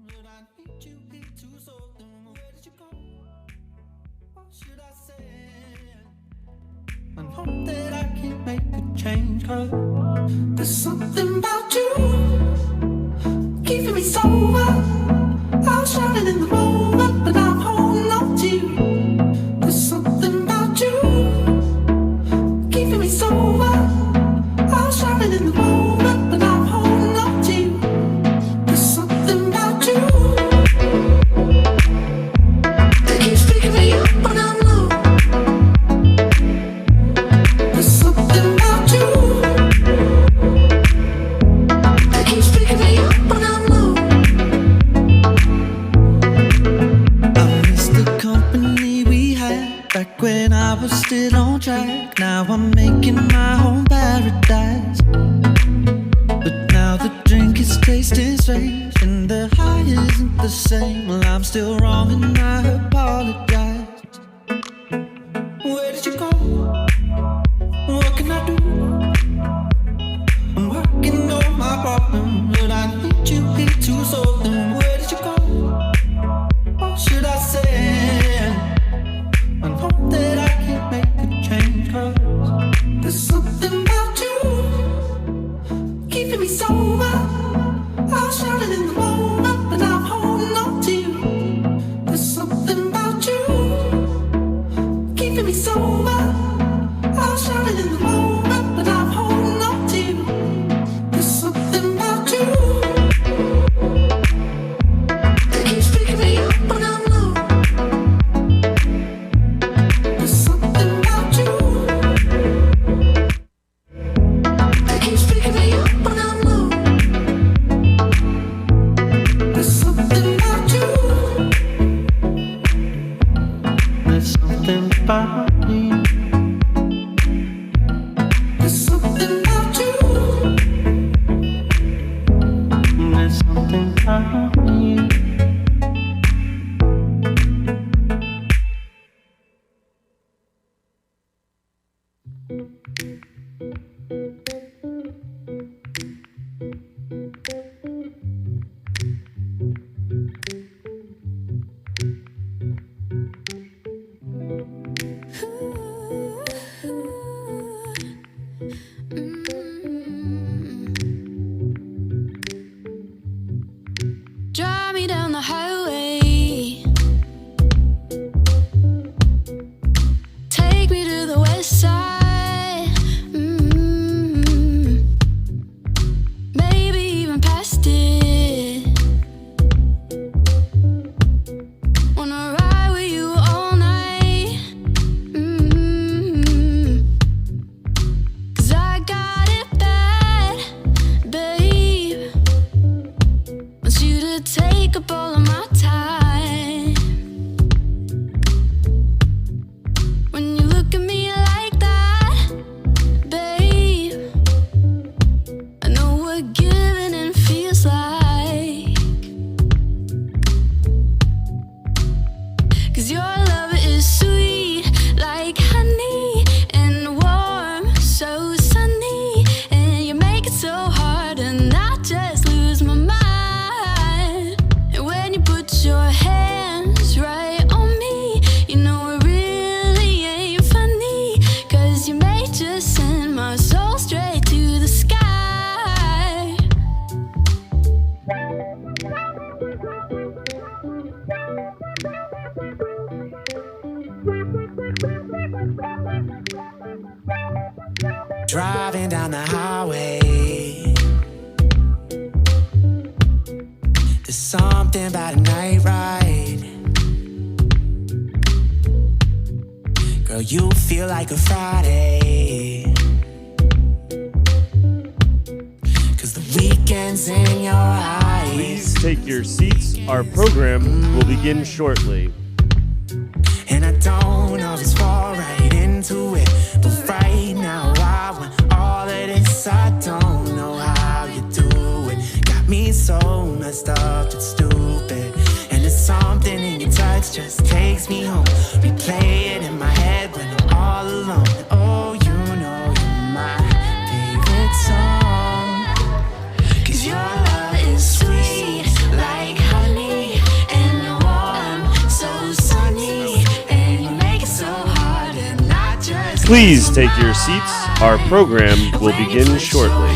but I need you here to solve them. Where did you go? What should I say? I hope that I can make a change, 'cause there's something about you keeping me sober. I was drowning in the moment, but I'm holding on to you. There's something about you keeping me sober. I was drowning in the moment, but I'm holding on to you. There's something about you that keeps picking me up when I'm low. There's something about you that keeps picking me up when I'm low. I miss the company we had back when I was still on track. Now I'm making my own paradise, but now the drink is tasting strange and the high isn't the same. Well, I'm still wrong and I apologize. Where did you go? What can I do? I'm working on my problems, but I need you here to solve them. Where did you go? What should I say? I hope that I can make a change, 'cause there's something about you keeping me sober. I was drowning in the moment, but I'm holding on to you. There's something about you keeping me sober. I was drowning in the moment, but I'm holding on to you. There's something about you that keeps picking me up when I'm low. There's something about you that keeps picking me up when I'm low. There's something about you. There's something about me. There's something about you. There's something about me. Drive me down the highway, take me to the west side, maybe even past it. Wanna ride with you all night, 'cause I got it bad, babe. Want you to take up all of my time. When you look at me like that, babe, I know what giving in feels like. 'Cause your love is sweet like honey and warm, so sunny, and you make it so hard and I just lose my mind. And when you put your hands right on me, you know it really ain't funny, 'cause you may just send my soul straight to the sky. Driving down the highway, there's something about a night ride. Girl, you feel like a Friday, 'cause the weekend's in your eyes. Please take your seats. Our program will begin shortly. And I don't always fall right into it, but right now I want all of this. I don't know how you do it. Got me so messed up, it's stupid. And there's something in your touch just takes me home. Replay it in my head when I'm all alone. Oh, you know you're my favorite song, 'cause your love is sweet like Please take your seats. Our program will begin shortly.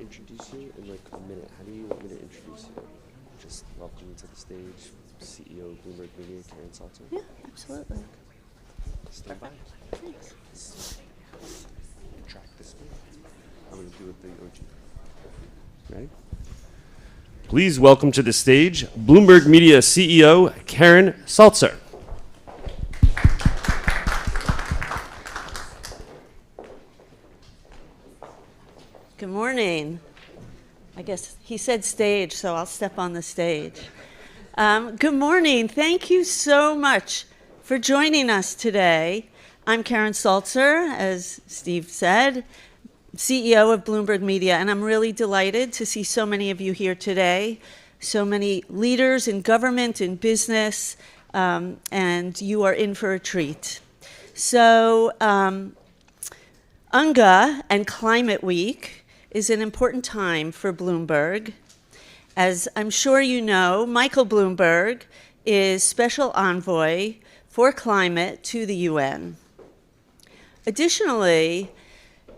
Introduce you in like a minute. How do you want me to introduce you? Just welcome to the stage, CEO of Bloomberg Media, Karen Schatzker. Yeah, absolutely. Stand by. Thanks. Track this way. I'm going to do it the OG. Ready? Please welcome to the stage Bloomberg Media CEO Karen Schatzker. Good morning. I guess he said stage, so I'll step on the stage. Good morning. Thank you so much for joining us today. I'm Karen Schatzker, as Steve said, CEO of Bloomberg Media, and I'm really delighted to see so many of you here today, so many leaders in government, in business, and you are in for a treat. So, UNGA and Climate Week is an important time for Bloomberg. As I'm sure you know, Michael Bloomberg is Special Envoy for Climate to the UN. Additionally,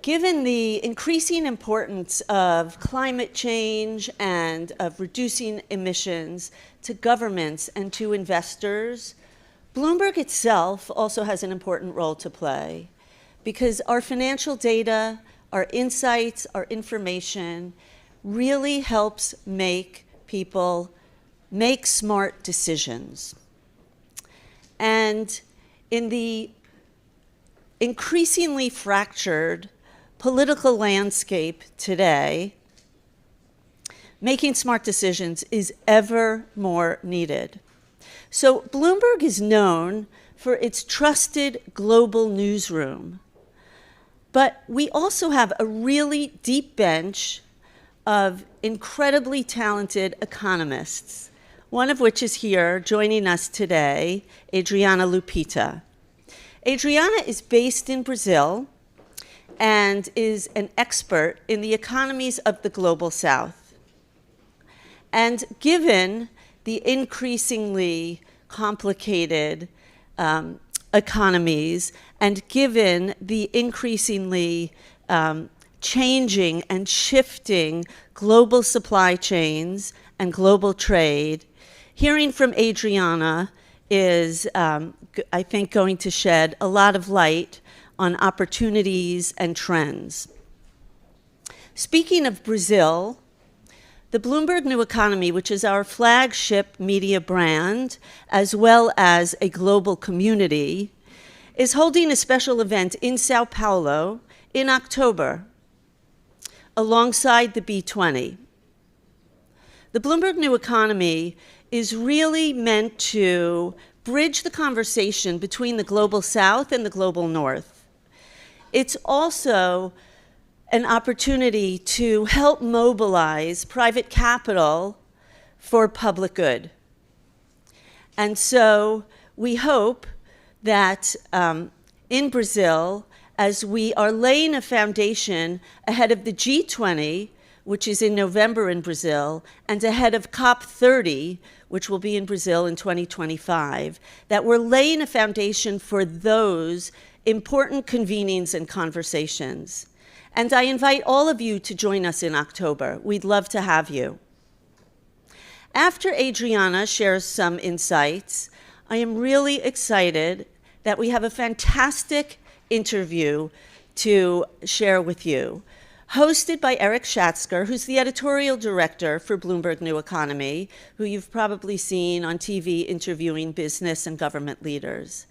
given the increasing importance of climate change and of reducing emissions to governments and to investors, Bloomberg itself also has an important role to play because our financial data, our insights, our information really helps make people make smart decisions. And in the increasingly fractured political landscape today, making smart decisions is ever more needed. So Bloomberg is known for its trusted global newsroom. But we also have a really deep bench of incredibly talented economists, one of which is here joining us today, Adriana Lupita. Adriana is based in Brazil and is an expert in the economies of the global South. And given the increasingly complicated economies, and given the increasingly changing and shifting global supply chains and global trade, hearing from Adriana is, I think, going to shed a lot of light on opportunities and trends. Speaking of Brazil, the Bloomberg New Economy, which is our flagship media brand, as well as a global community, is holding a special event in Sao Paulo in October, alongside the B20. The Bloomberg New Economy is really meant to bridge the conversation between the global South and the global North. It's also an opportunity to help mobilize private capital for public good. And so we hope that in Brazil, as we are laying a foundation ahead of the G20, which is in November in Brazil, and ahead of COP30, which will be in Brazil in 2025, that we're laying a foundation for those important convenings and conversations. And I invite all of you to join us in October. We'd love to have you. After Adriana shares some insights, I am really excited that we have a fantastic interview to share with you, hosted by Erik Schatzker, who's the editorial director for Bloomberg New Economy, who you've probably seen on TV interviewing business and government leaders.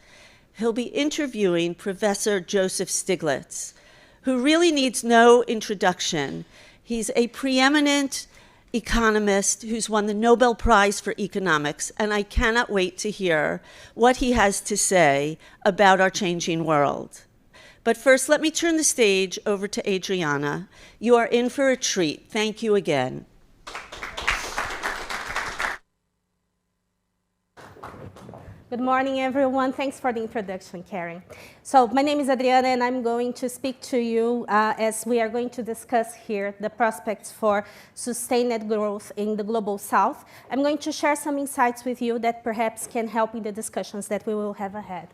He'll be interviewing Professor Joseph Stiglitz, who really needs no introduction. He's a preeminent economist who's won the Nobel Prize for Economics, and I cannot wait to hear what he has to say about our changing world. But first, let me turn the stage over to Adriana. You are in for a treat. Thank you again. Good morning, everyone. Thanks for the introduction, Karen. So my name is Adriana, and I'm going to speak to you as we are going to discuss here the prospects for sustained growth in the Global South. I'm going to share some insights with you that perhaps can help in the discussions that we will have ahead.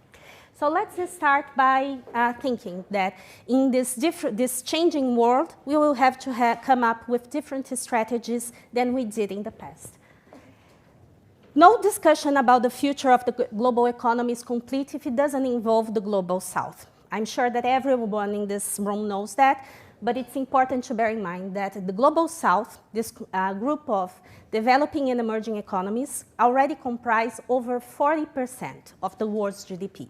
So let's just start by thinking that in this changing world, we will have to come up with different strategies than we did in the past. No discussion about the future of the global economy is complete if it doesn't involve the Global South. I'm sure that everyone in this room knows that, but it's important to bear in mind that the Global South, this group of developing and emerging economies, already comprise over 40% of the world's GDP.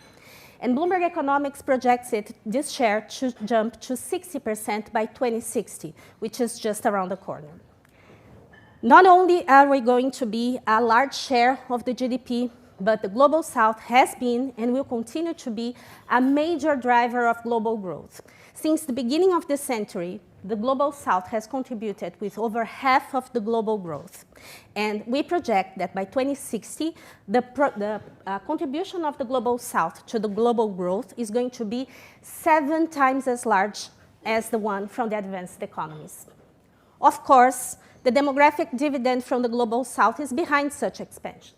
And Bloomberg Economics projects this share to jump to 60% by 2060, which is just around the corner. Not only are we going to be a large share of the GDP, but the Global South has been and will continue to be a major driver of global growth. Since the beginning of the century, the Global South has contributed with over half of the global growth. And we project that by 2060, the contribution of the Global South to the global growth is going to be 7 times as large as the one from the advanced economies. Of course, the demographic dividend from the Global South is behind such expansion.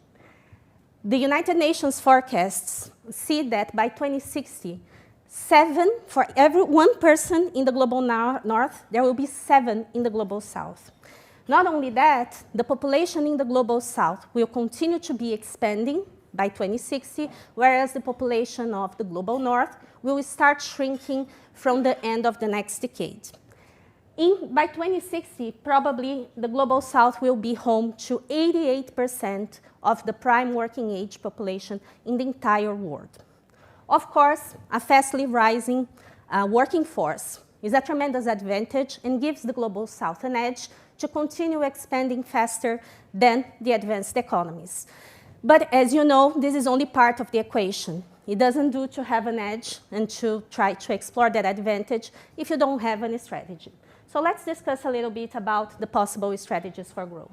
The United Nations forecasts see that by 2060, for every 1 person in the global north, there will be 7 in the global south. Not only that, the population in the global south will continue to be expanding by 2060, whereas the population of the global north will start shrinking from the end of the next decade. By 2060, probably the Global South will be home to 88% of the prime working age population in the entire world. Of course, a fastly rising working force is a tremendous advantage and gives the Global South an edge to continue expanding faster than the advanced economies. But as you know, this is only part of the equation. It doesn't do to have an edge and to try to explore that advantage if you don't have any strategy. So let's discuss a little bit about the possible strategies for growth.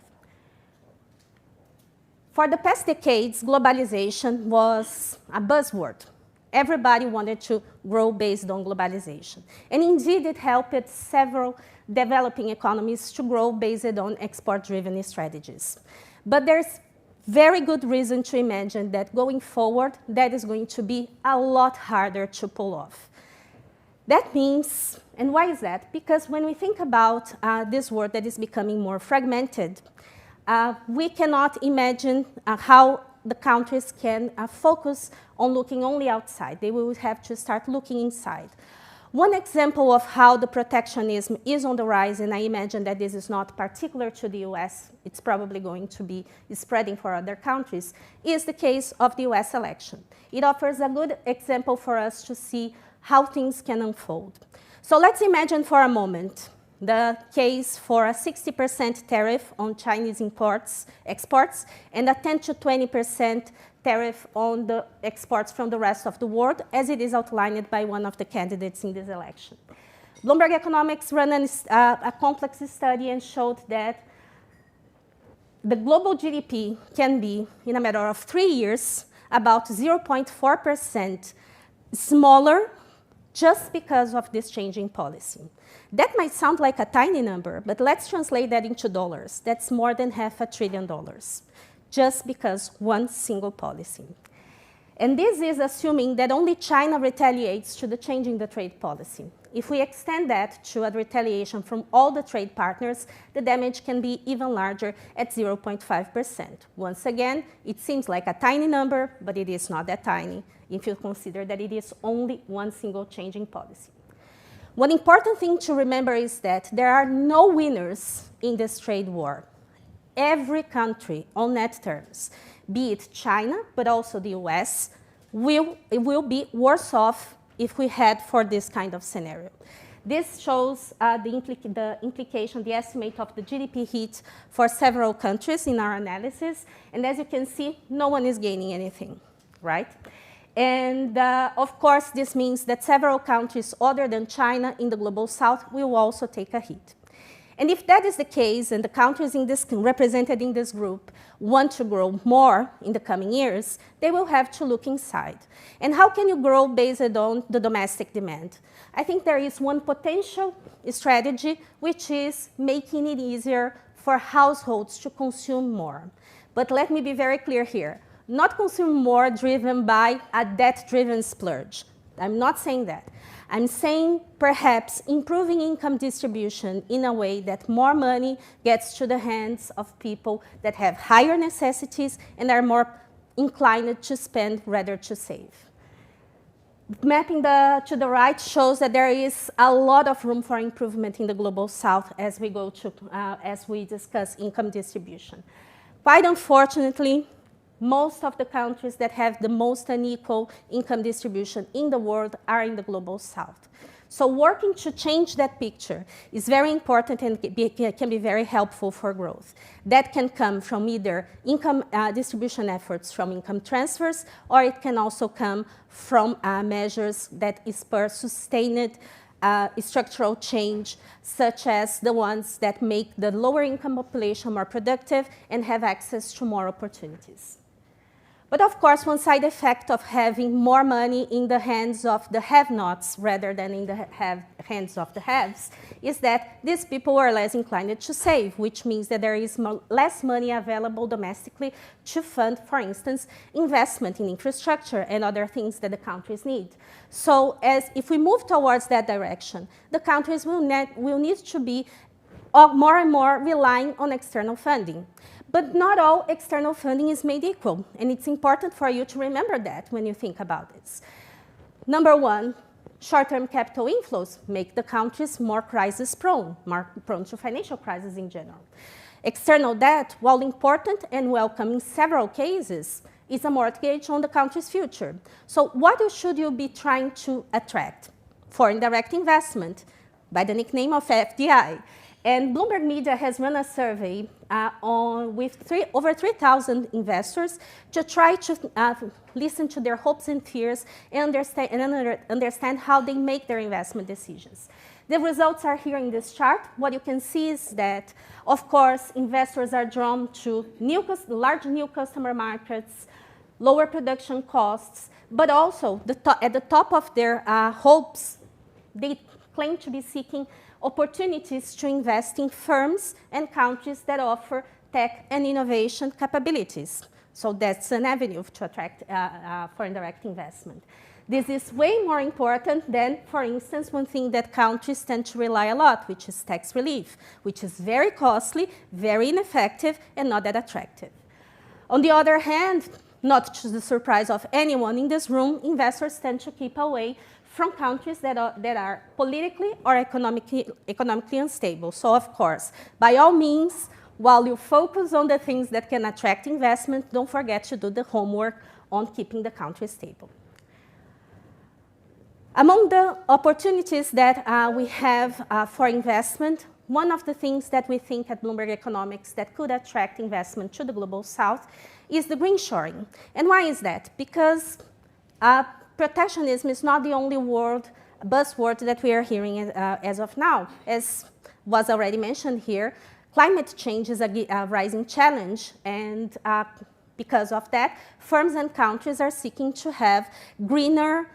For the past decades, globalization was a buzzword. Everybody wanted to grow based on globalization. And indeed, it helped several developing economies to grow based on export-driven strategies. But there's very good reason to imagine that going forward, that is going to be a lot harder to pull off. That means, and why is that? Because when we think about this world that is becoming more fragmented, we cannot imagine how the countries can focus on looking only outside. They will have to start looking inside. One example of how the protectionism is on the rise, and I imagine that this is not particular to the US, it's probably going to be spreading for other countries, is the case of the US election. It offers a good example for us to see how things can unfold. So let's imagine for a moment the case for a 60% tariff on Chinese exports, and a 10 to 20% tariff on the exports from the rest of the world, as it is outlined by one of the candidates in this election. Bloomberg Economics ran a complex study and showed that the global GDP can be, in a matter of 3 years, about 0.4% smaller just because of this changing policy. That might sound like a tiny number, but let's translate that into dollars. That's more than $500 billion, just because one single policy. And this is assuming that only China retaliates to the change in the trade policy. If we extend that to a retaliation from all the trade partners, the damage can be even larger at 0.5%. Once again, it seems like a tiny number, but it is not that tiny if you consider that it is only one single change in policy. One important thing to remember is that there are no winners in this trade war. Every country on net terms, be it China, but also the US, will be worse off if we head for this kind of scenario. This shows the implication, the estimate of the GDP hit for several countries in our analysis. And as you can see, no one is gaining anything, right? And of course, this means that several countries other than China in the global south will also take a hit. And if that is the case, and the countries represented in this group want to grow more in the coming years, they will have to look inside. And how can you grow based on the domestic demand? I think there is one potential strategy, which is making it easier for households to consume more. But let me be very clear here. Not consume more driven by a debt-driven splurge. I'm not saying that. I'm saying perhaps improving income distribution in a way that more money gets to the hands of people that have higher necessities and are more inclined to spend rather to save. Mapping to the right shows that there is a lot of room for improvement in the global south as we discuss income distribution. Quite unfortunately, most of the countries that have the most unequal income distribution in the world are in the global south. So working to change that picture is very important and can be very helpful for growth. That can come from either income distribution efforts from income transfers, or it can also come from measures that spur sustained structural change, such as the ones that make the lower income population more productive and have access to more opportunities. But of course, one side effect of having more money in the hands of the have-nots rather than in the hands of the haves is that these people are less inclined to save, which means that there is less money available domestically to fund, for instance, investment in infrastructure and other things that the countries need. So if we move towards that direction, the countries will need to be more and more relying on external funding. But not all external funding is made equal, and it's important for you to remember that when you think about this. Number one, short-term capital inflows make the countries more crisis-prone, more prone to financial crisis in general. External debt, while important and welcome in several cases, is a mortgage on the country's future. So what should you be trying to attract? Foreign direct investment, by the nickname of FDI. And Bloomberg Media has run a survey with over 3,000 investors to try to listen to their hopes and fears and understand how they make their investment decisions. The results are here in this chart. What you can see is that, of course, investors are drawn to large new customer markets, lower production costs, but also at the top of their hopes, they claim to be seeking opportunities to invest in firms and countries that offer tech and innovation capabilities. So that's an avenue to attract foreign direct investment. This is way more important than, for instance, one thing that countries tend to rely a lot, which is tax relief, which is very costly, very ineffective, and not that attractive. On the other hand, not to the surprise of anyone in this room, investors tend to keep away from countries that are politically or economically unstable. So, of course, by all means, while you focus on the things that can attract investment, don't forget to do the homework on keeping the country stable. Among the opportunities that we have for investment, one of the things that we think at Bloomberg Economics that could attract investment to the global south is the green shoring. And why is that? Because protectionism is not the only buzzword that we are hearing as of now. As was already mentioned here, climate change is a rising challenge, and because of that, firms and countries are seeking to have greener,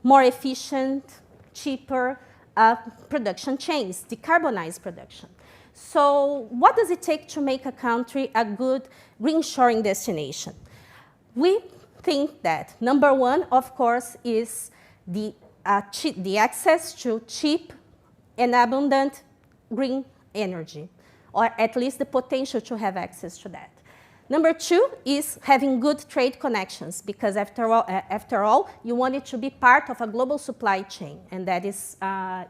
more efficient, cheaper production chains, decarbonized production. So what does it take to make a country a good green shoring destination? We think that number one, of course, is the the access to cheap and abundant green energy, or at least the potential to have access to that. Number two is having good trade connections, because after all, you want it to be part of a global supply chain, and that is,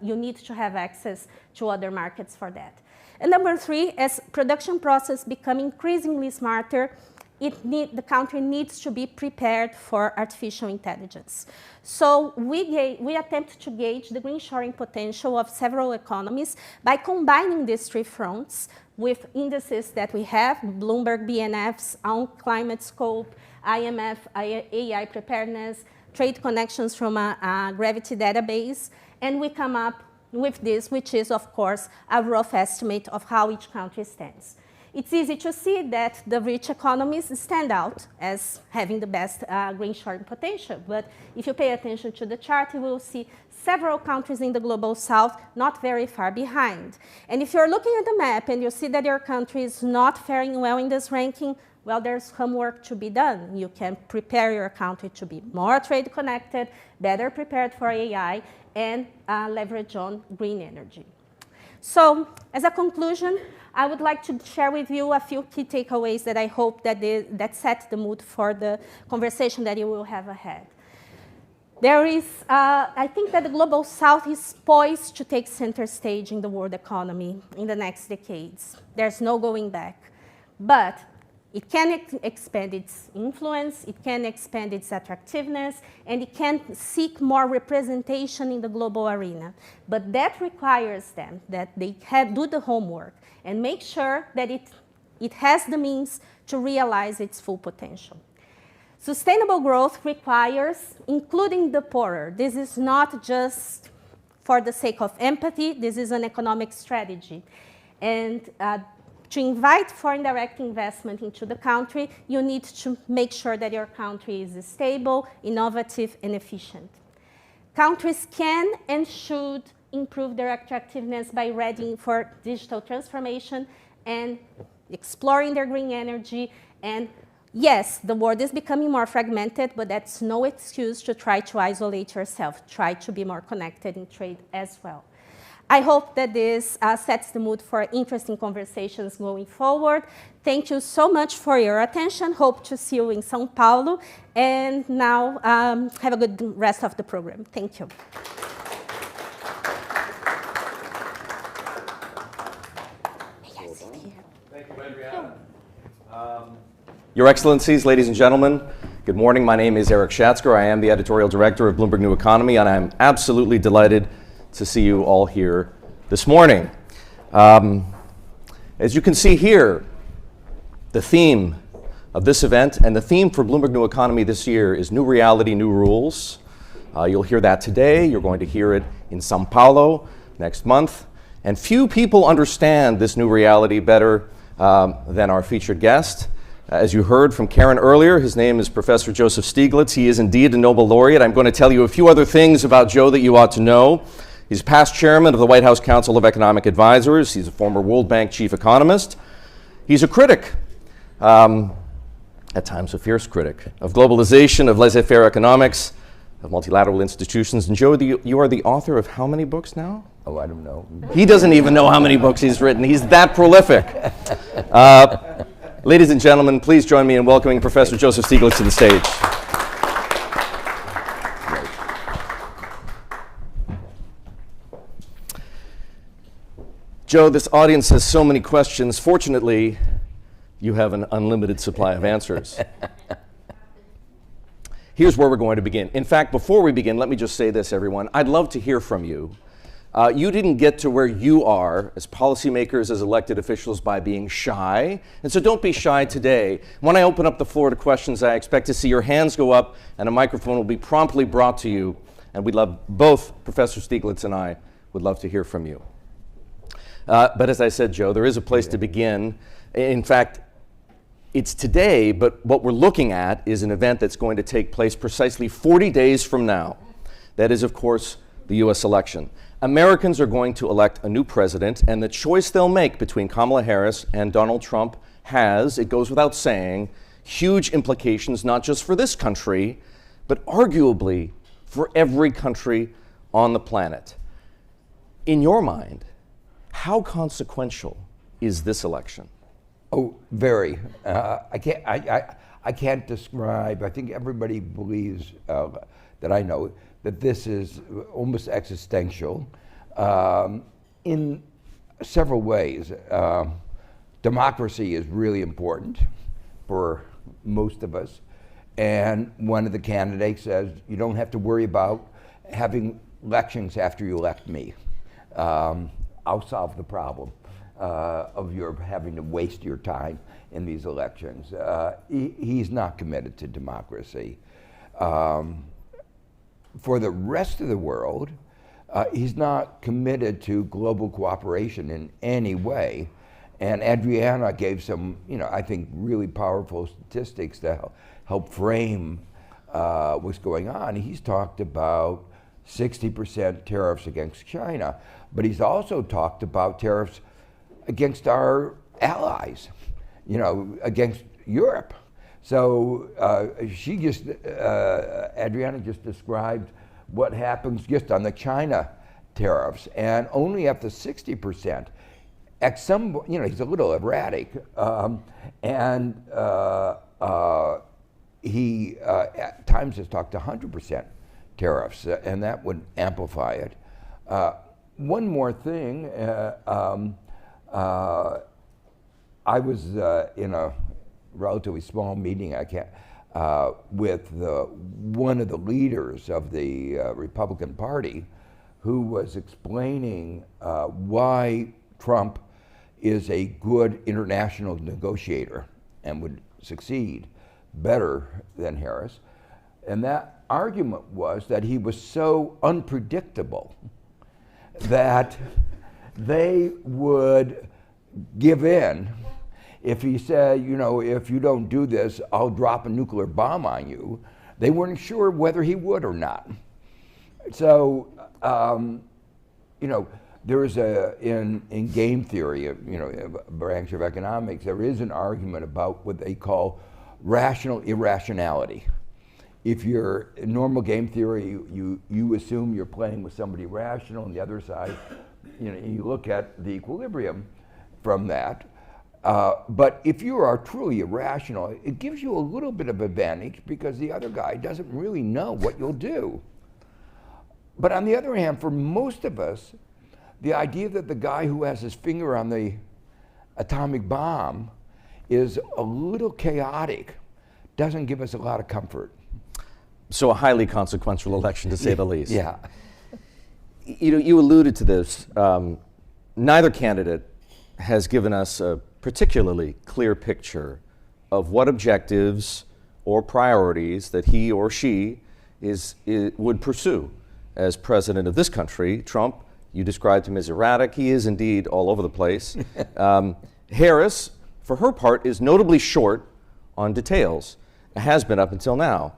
you need to have access to other markets for that. And number three, as production process become increasingly smarter, the country needs to be prepared for artificial intelligence. So we attempt to gauge the green shoring potential of several economies by combining these three fronts with indices that we have, Bloomberg BNF's own climate scope, IMF AI preparedness, trade connections from a gravity database, and we come up with this, which is, of course, a rough estimate of how each country stands. It's easy to see that the rich economies stand out as having the best green shoring potential. But if you pay attention to the chart, you will see several countries in the global south not very far behind. And if you're looking at the map and you see that your country is not faring well in this ranking, well, there's homework to be done. You can prepare your country to be more trade connected, better prepared for AI, and leverage on green energy. So, as a conclusion, I would like to share with you a few key takeaways that I hope that set the mood for the conversation that you will have ahead. There is, I think that the Global South is poised to take center stage in the world economy in the next decades. There's no going back. But it can expand its influence, it can expand its attractiveness, and it can seek more representation in the global arena. But that requires them that they do the homework and make sure that it has the means to realize its full potential. Sustainable growth requires including the poorer. This is not just for the sake of empathy, this is an economic strategy. And to invite foreign direct investment into the country, you need to make sure that your country is stable, innovative, and efficient. Countries can and should improve their attractiveness by readying for digital transformation and exploring their green energy. And yes, the world is becoming more fragmented, but that's no excuse to try to isolate yourself. Try to be more connected in trade as well. I hope that this sets the mood for interesting conversations going forward. Thank you so much for your attention. Hope to see you in São Paulo. And now, have a good rest of the program. Thank you. Thank you, Adriana. Your Excellencies, ladies and gentlemen, good morning. My name is Erik Schatzker. I am the Editorial Director of Bloomberg New Economy, and I'm absolutely delighted to see you all here this morning. As you can see here, the theme of this event and the theme for Bloomberg New Economy this year is New Reality, New Rules. You'll hear that today. You're going to hear it in São Paulo next month. And few people understand this new reality better than our featured guest. As you heard from Karen earlier, his name is Professor Joseph Stiglitz. He is indeed a Nobel laureate. I'm going to tell you a few other things about Joe that you ought to know. He's past chairman of the White House Council of Economic Advisors. He's a former World Bank chief economist. He's a critic, at times a fierce critic, of globalization, of laissez-faire economics, of multilateral institutions. And Joe, you are the author of how many books now? Oh, I don't know. He doesn't even know how many books he's written. He's that prolific. Ladies and gentlemen, please join me in welcoming Professor Joseph Stiglitz to the stage. Joe, this audience has so many questions. Fortunately, you have an unlimited supply of answers. Here's where we're going to begin. In fact, before we begin, let me just say this, everyone. I'd love to hear from you. You didn't get to where you are as policymakers, as elected officials, by being shy. And so don't be shy today. When I open up the floor to questions, I expect to see your hands go up and a microphone will be promptly brought to you. And we'd love, both Professor Stiglitz and I would love to hear from you. But as I said, Joe, there is a place to begin. In fact, it's today, but what we're looking at is an event that's going to take place precisely 40 days from now. That is, of course, the US election. Americans are going to elect a new president, and the choice they'll make between Kamala Harris and Donald Trump has, it goes without saying, huge implications not just for this country, but arguably for every country on the planet. In your mind, how consequential is this election? Oh, very. I can't describe. I think everybody believes that I know that this is almost existential in several ways. Democracy is really important for most of us, and one of the candidates says you don't have to worry about having elections after you elect me. I'll solve the problem of your having to waste your time in these elections. He's not committed to democracy. For the rest of the world, he's not committed to global cooperation in any way. And Adriana gave some, I think really powerful statistics to help frame what's going on. He's talked about 60% tariffs against China, but he's also talked about tariffs against our allies, against Europe. So Adriana just described what happens just on the China tariffs, and only up to 60%. At some, he's a little erratic, and he at times has talked to 100% tariffs, and that would amplify it. One more thing, I was in a relatively small meeting with one of the leaders of the Republican Party, who was explaining why Trump is a good international negotiator and would succeed better than Harris. And that argument was that he was so unpredictable that they would give in if he said, if you don't do this, I'll drop a nuclear bomb on you. They weren't sure whether he would or not. So, there is in game theory, a branch of economics, there is an argument about what they call rational irrationality. If you're in normal game theory, you assume you're playing with somebody rational, and the other side, you look at the equilibrium from that. But if you are truly irrational, it gives you a little bit of advantage because the other guy doesn't really know what you'll do. But on the other hand, for most of us, the idea that the guy who has his finger on the atomic bomb is a little chaotic doesn't give us a lot of comfort. So a highly consequential election, to say the least. Yeah. You alluded to this. Neither candidate has given us a particularly clear picture of what objectives or priorities that he or she would pursue as president of this country. Trump, you described him as erratic. He is indeed all over the place. Harris, for her part, is notably short on details, has been up until now.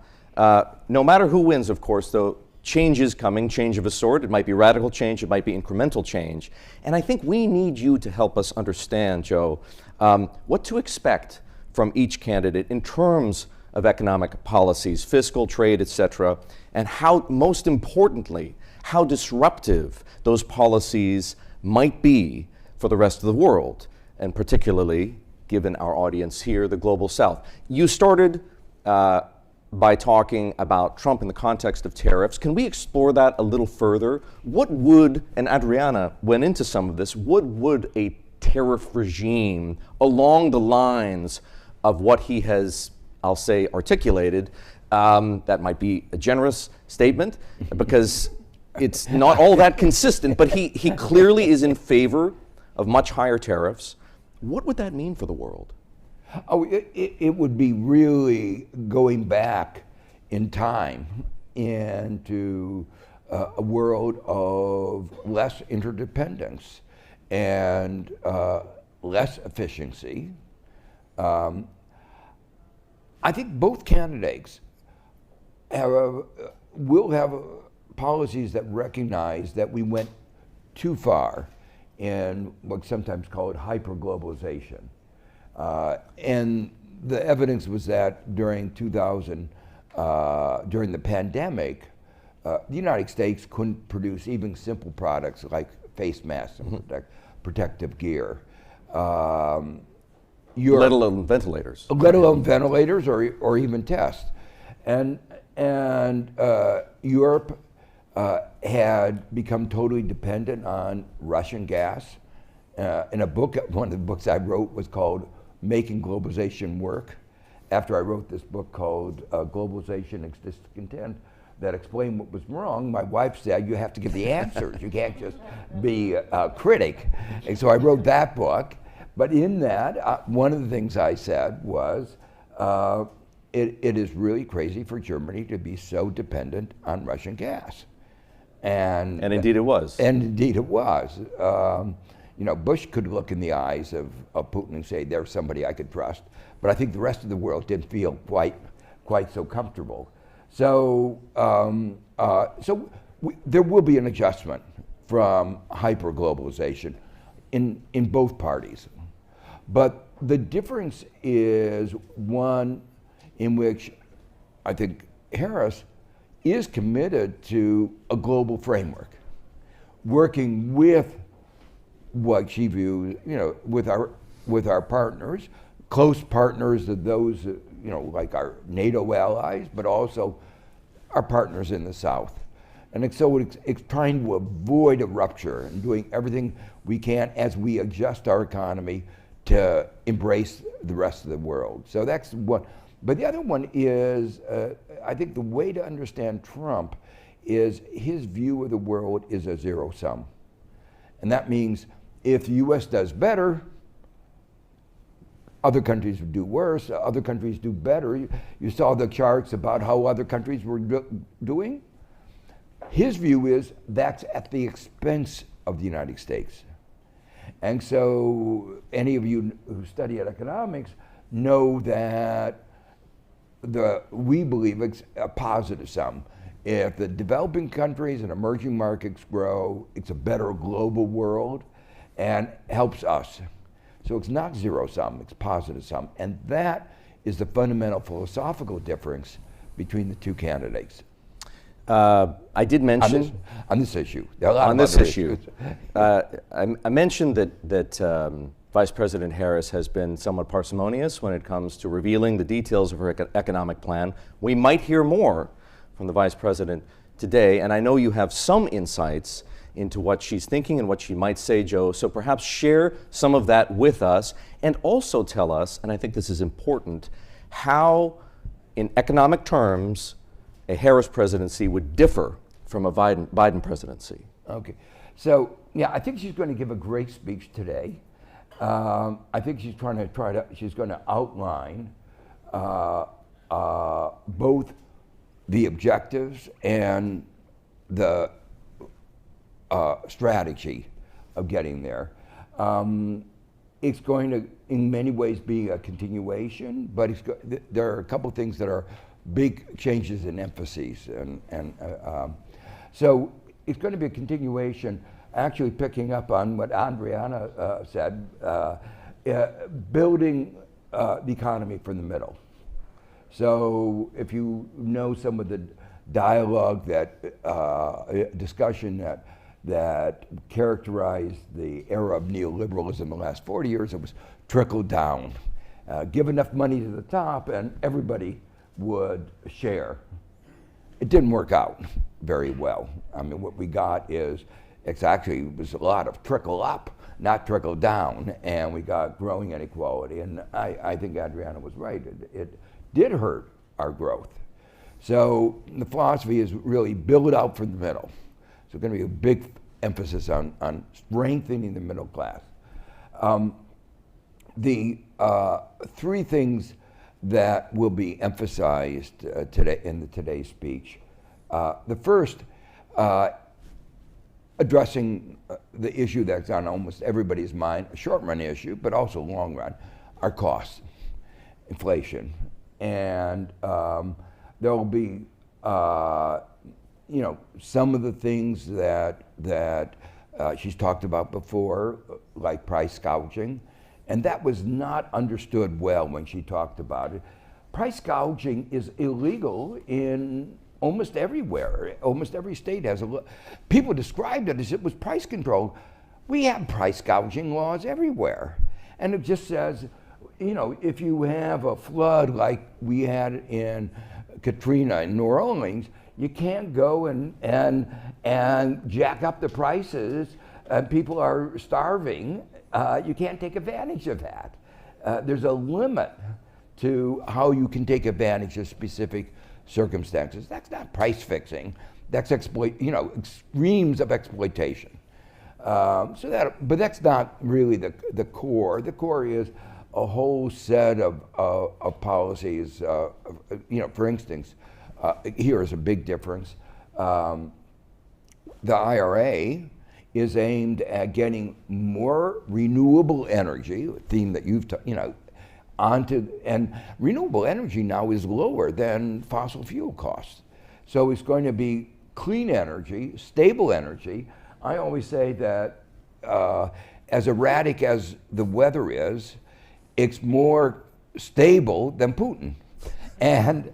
No matter who wins, of course, though, change is coming, change of a sort. It might be radical change, it might be incremental change. And I think we need you to help us understand, Joe, what to expect from each candidate in terms of economic policies, fiscal, trade, et cetera, and how, most importantly, how disruptive those policies might be for the rest of the world, and particularly, given our audience here, the global South. You started by talking about Trump in the context of tariffs. Can we explore that a little further? What would, and Adriana went into some of this, what would a tariff regime along the lines of what he has, I'll say, articulated, that might be a generous statement because it's not all that consistent, but he clearly is in favor of much higher tariffs. What would that mean for the world? Oh, it would be really going back in time into a world of less interdependence and less efficiency. I think both candidates will have policies that recognize that we went too far in what's sometimes called hyperglobalization. And the evidence was that during 2000, during the pandemic, the United States couldn't produce even simple products like face masks and protective gear. Let alone ventilators. Let alone ventilators or even tests. And Europe had become totally dependent on Russian gas. In a book, one of the books I wrote was called Making Globalization Work. After I wrote this book called Globalization and Discontent that explained what was wrong, my wife said, you have to give the answers. You can't just be a critic. And so I wrote that book. But in that, one of the things I said was, it is really crazy for Germany to be so dependent on Russian gas. And indeed it was. And indeed it was. You know, Bush could look in the eyes of Putin and say, there's somebody I could trust. But I think the rest of the world didn't feel quite so comfortable. So, there will be an adjustment from hyper-globalization in both parties. But the difference is one in which I think Harris is committed to a global framework, working with what she views, you know, with our partners, close partners of those, you know, like our NATO allies, but also our partners in the South. And so it's trying to avoid a rupture and doing everything we can as we adjust our economy to embrace the rest of the world. So that's one. But the other one is, I think the way to understand Trump is his view of the world is a zero sum. And that means if the US does better, other countries would do worse, other countries do better. You saw the charts about how other countries were doing. His view is that's at the expense of the United States. And so any of you who study economics know that we believe it's a positive sum. If the developing countries and emerging markets grow, it's a better global world and helps us. So it's not zero sum, it's positive sum. And that is the fundamental philosophical difference between the two candidates. I did mention on this issue. On this issue, I mentioned that Vice President Harris has been somewhat parsimonious when it comes to revealing the details of her economic plan. We might hear more from the Vice President today, and I know you have some insights into what she's thinking and what she might say, Joe. So perhaps share some of that with us, and also tell us, and I think this is important, how, in economic terms, a Harris presidency would differ from a Biden presidency. Okay, so yeah, I think she's going to give a great speech today. I think she's she's going to outline both the objectives and the strategy of getting there. It's going to, in many ways, be a continuation, but there are a couple things that are big changes in emphases, and so it's going to be a continuation, actually picking up on what Adriana said, building the economy from the middle. So if you know some of the dialogue, discussion that characterized the era of neoliberalism in the last 40 years, it was trickle down. Give enough money to the top and everybody would share. It didn't work out very well. I mean, what we got is, it was a lot of trickle up, not trickle down, and we got growing inequality. And I think Adriana was right. It did hurt our growth. So the philosophy is really build it out from the middle. So going to be a big emphasis on strengthening the middle class. The three things that will be emphasized today in today's speech. The first, addressing the issue that's on almost everybody's mind, a short run issue, but also long run, our costs, inflation. And there will be some of the things that she's talked about before, like price gouging, and that was not understood well when she talked about it. Price gouging is illegal in almost everywhere. Almost every state has people described it as it was price control. We have price gouging laws everywhere. And it just says, you know, if you have a flood like we had in Katrina in New Orleans, you can't go and jack up the prices and people are starving. You can't take advantage of that. There's a limit to how you can take advantage of specific circumstances. That's not price fixing. That's extremes of exploitation. But that's not really the core. The core is a whole set of policies. For instance, here is a big difference. The IRA is aimed at getting more renewable energy, a theme that you've and renewable energy now is lower than fossil fuel costs. So it's going to be clean energy, stable energy. I always say that as erratic as the weather is, it's more stable than Putin. And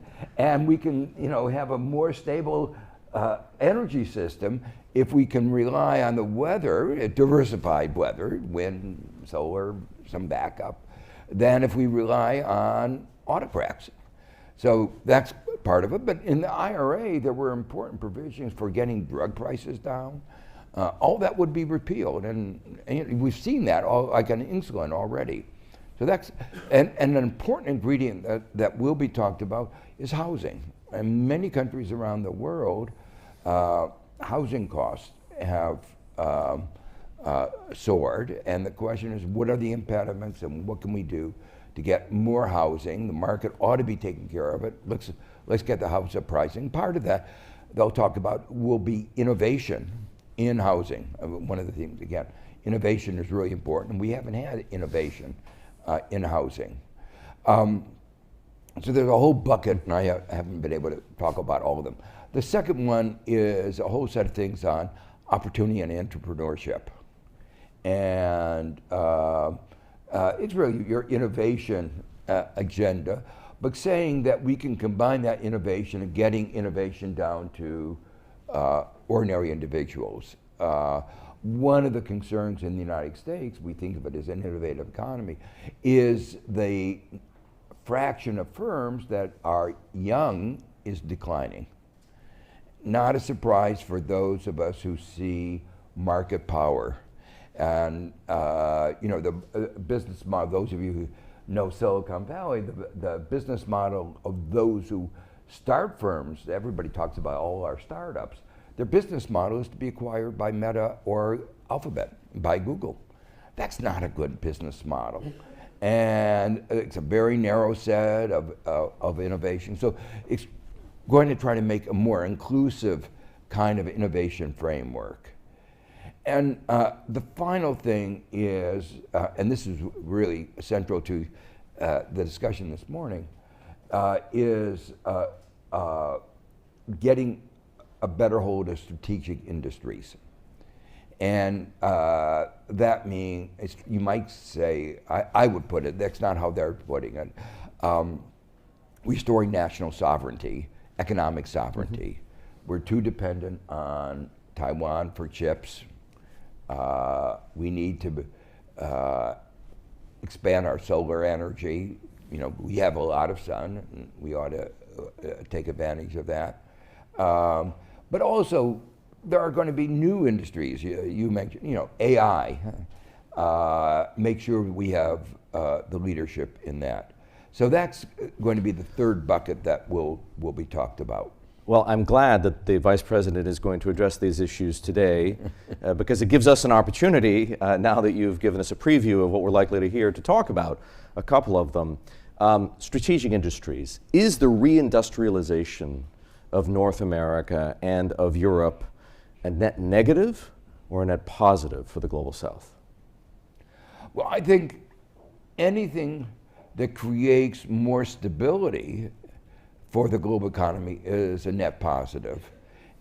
we can have a more stable energy system if we can rely on the weather, a diversified weather, wind, solar, some backup, than if we rely on autocrats. So that's part of it. But in the IRA, there were important provisions for getting drug prices down. All that would be repealed, and we've seen that like on insulin already. So that's and an important ingredient that will be talked about is housing. In many countries around the world, housing costs have soared, and the question is, what are the impediments, and what can we do to get more housing? The market ought to be taking care of it. Let's get the house up pricing. Part of that they'll talk about will be innovation in housing. One of the things, again, innovation is really important, and we haven't had innovation in housing. So there's a whole bucket, and I haven't been able to talk about all of them. The second one is a whole set of things on opportunity and entrepreneurship. And it's really your innovation agenda, but saying that we can combine that innovation and getting innovation down to ordinary individuals. One of the concerns in the United States, we think of it as an innovative economy, is the fraction of firms that are young is declining. Not a surprise for those of us who see market power. And the business model, those of you who know Silicon Valley, the business model of those who start firms, everybody talks about all our startups, their business model is to be acquired by Meta or Alphabet, by Google. That's not a good business model. And it's a very narrow set of innovation. So it's going to try to make a more inclusive kind of innovation framework. And the final thing is, and this is really central to the discussion this morning, is getting a better hold of strategic industries. And that means, you might say, I would put it, that's not how they're putting it, restoring national sovereignty, economic sovereignty. We're too dependent on Taiwan for chips. We need to expand our solar energy. We have a lot of sun, and we ought to take advantage of that. But also, there are going to be new industries. You mentioned, AI. Make sure we have the leadership in that. So that's going to be the third bucket that will be talked about. Well, I'm glad that the Vice President is going to address these issues today because it gives us an opportunity, now that you've given us a preview of what we're likely to hear, to talk about a couple of them. Strategic industries. Is the reindustrialization of North America and of Europe a net negative or a net positive for the Global South? Well, I think anything that creates more stability for the global economy is a net positive.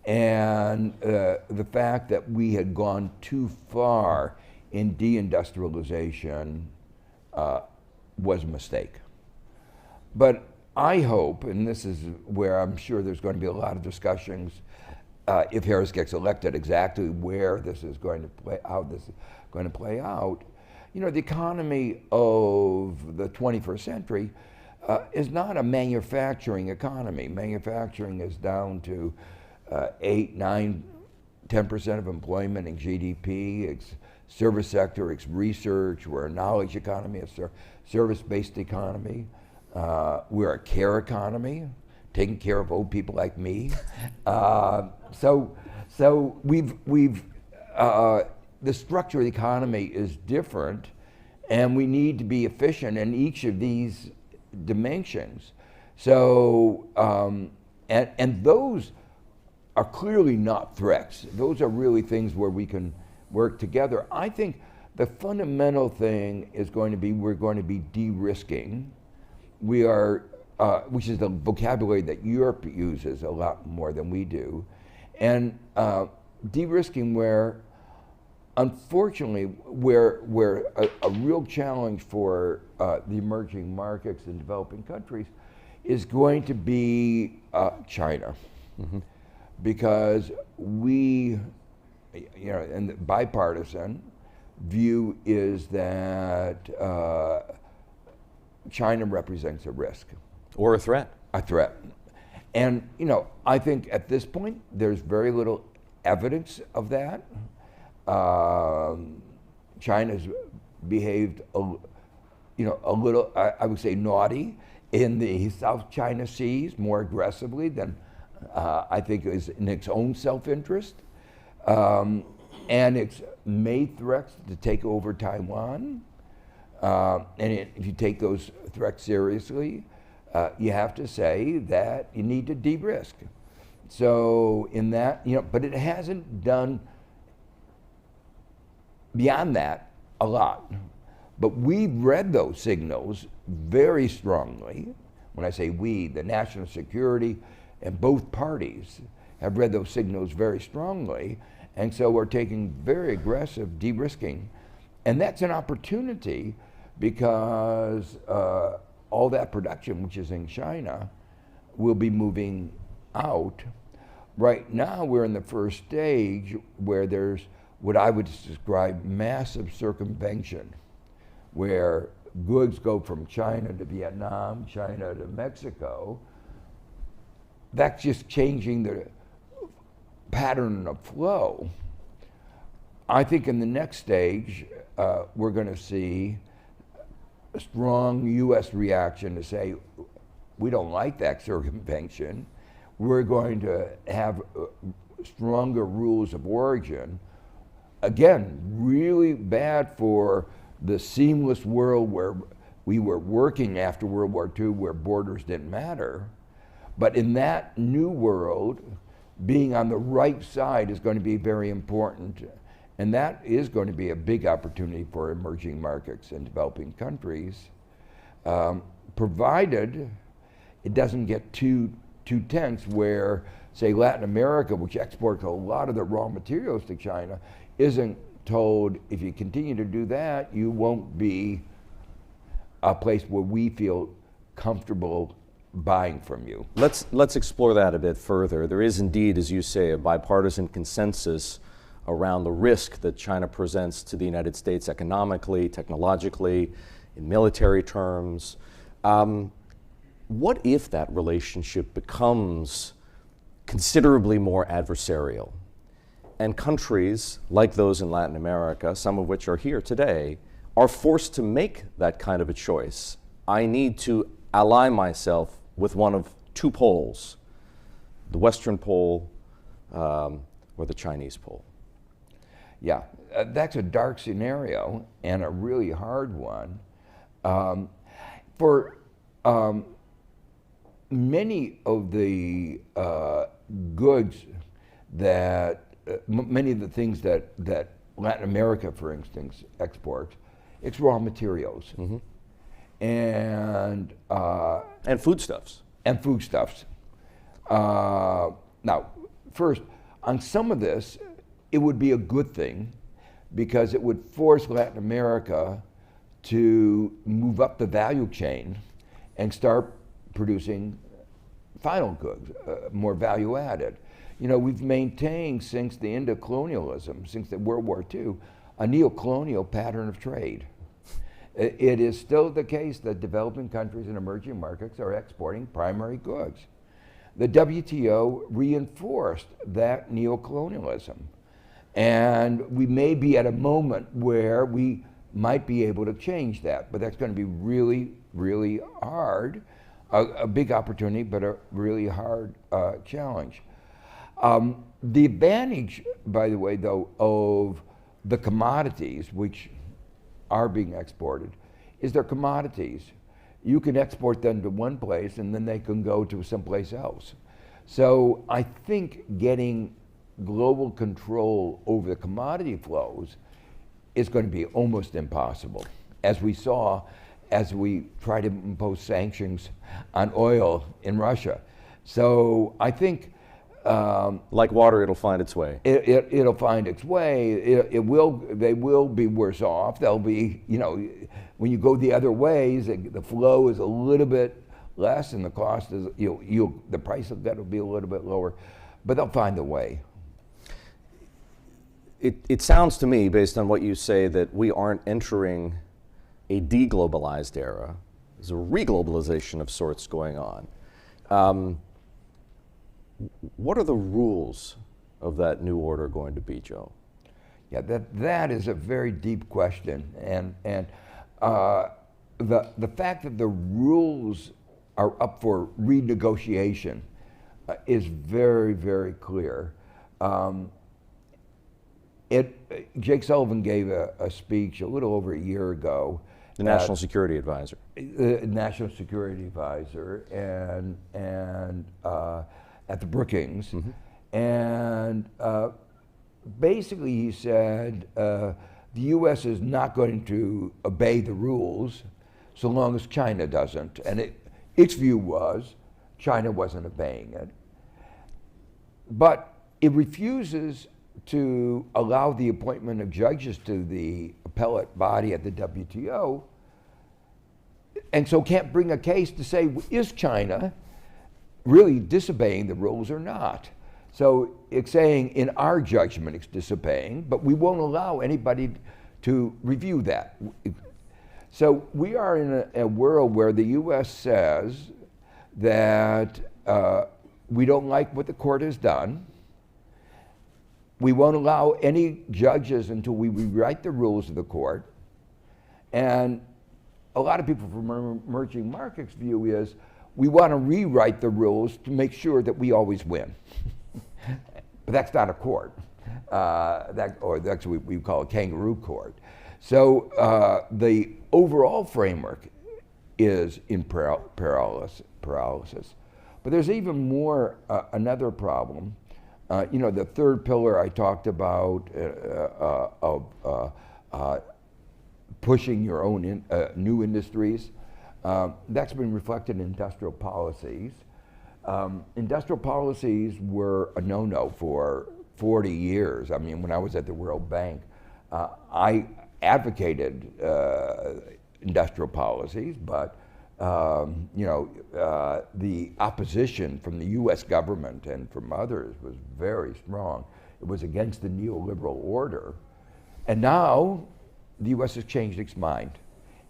And the fact that we had gone too far in deindustrialization was a mistake. But I hope, and this is where I'm sure there's going to be a lot of discussions if Harris gets elected, exactly where this is going to play, how this is going to play out. You know, the economy of the 21st century is not a manufacturing economy. Manufacturing is down to 8, 9, 10% of employment in GDP. It's service sector, it's research. We're a knowledge economy, a service-based economy. We're a care economy, taking care of old people like me. So the structure of the economy is different, and we need to be efficient in each of these dimensions. So, and those are clearly not threats. Those are really things where we can work together. I think the fundamental thing is going to be, we're going to be de-risking. We are, which is the vocabulary that Europe uses a lot more than we do. And de-risking where, unfortunately, where a real challenge for the emerging markets in developing countries is going to be China. Mm-hmm. Because we, you know, and the bipartisan view is that China represents a risk. Or a threat. A threat. And, you know, I think at this point, there's very little evidence of that. China's behaved, a little, I would say, naughty in the South China Seas, more aggressively than I think is in its own self-interest. And it's made threats to take over Taiwan. If you take those threats seriously, you have to say that you need to de-risk. So in that, you know, but it hasn't done beyond that a lot. But we've read those signals very strongly. When I say we, the national security and both parties have read those signals very strongly. And so we're taking very aggressive de-risking. And that's an opportunity because all that production, which is in China, will be moving out. Right now, we're in the first stage where there's what I would describe massive circumvention, where goods go from China to Vietnam, China to Mexico. That's just changing the pattern of flow. I think in the next stage, we're going to see a strong U.S. reaction to say, we don't like that circumvention. We're going to have stronger rules of origin. Again, really bad for the seamless world where we were working after World War II, where borders didn't matter. But in that new world, being on the right side is going to be very important. And that is going to be a big opportunity for emerging markets and developing countries, provided it doesn't get too tense where, say, Latin America, which exports a lot of the raw materials to China, isn't told, if you continue to do that, you won't be a place where we feel comfortable buying from you. Let's explore that a bit further. There is indeed, as you say, a bipartisan consensus around the risk that China presents to the United States economically, technologically, in military terms. What if that relationship becomes considerably more adversarial? And countries like those in Latin America, some of which are here today, are forced to make that kind of a choice. I need to ally myself with one of two poles, the Western pole or the Chinese pole. Yeah, that's a dark scenario and a really hard one. For many of the goods that, many of the things that Latin America, for instance, exports, it's raw materials. Mm-hmm. And foodstuffs. And foodstuffs. Now, first, on some of this, it would be a good thing because it would force Latin America to move up the value chain and start producing final goods, more value added. You know, we've maintained since the end of colonialism, since the World War II, a neo-colonial pattern of trade. It is still the case that developing countries and emerging markets are exporting primary goods. The WTO reinforced that neo-colonialism. And we may be at a moment where we might be able to change that, but that's going to be really, really hard. A big opportunity, but a really hard challenge. The advantage, by the way, though, of the commodities, which are being exported, is they're commodities. You can export them to one place and then they can go to someplace else. So I think getting global control over the commodity flows is going to be almost impossible, as we saw as we try to impose sanctions on oil in Russia. So I think like water, it'll find its way. It'll find its way. They will be worse off. They'll be, you know, when you go the other ways, the flow is a little bit less, and the cost is, the price of that will be a little bit lower, but they'll find a way. It sounds to me, based on what you say, that we aren't entering a deglobalized era. There's a reglobalization of sorts going on. What are the rules of that new order going to be, Joe? Yeah, that is a very deep question, and the fact that the rules are up for renegotiation is very, very clear. Jake Sullivan gave a speech a little over a year ago. The National Security Advisor. National Security Advisor, and at the Brookings, and basically he said the U.S. is not going to obey the rules so long as China doesn't, and its view was China wasn't obeying it, but it refuses to allow the appointment of judges to the appellate body at the WTO, and so can't bring a case to say, is China really disobeying the rules or not? So it's saying, in our judgment, it's disobeying, but we won't allow anybody to review that. So we are in a world where the U.S. says that we don't like what the court has done. We won't allow any judges until we rewrite the rules of the court. And a lot of people from emerging markets view is, we want to rewrite the rules to make sure that we always win. But that's not a court. That's what we call a kangaroo court. So the overall framework is in paralysis. But there's even more, another problem. The third pillar I talked about of pushing your own new industries. That's been reflected in industrial policies. Industrial policies were a no-no for 40 years. I mean, when I was at the World Bank, I advocated industrial policies, but the opposition from the U.S. government and from others was very strong. It was against the neoliberal order. And now the U.S. has changed its mind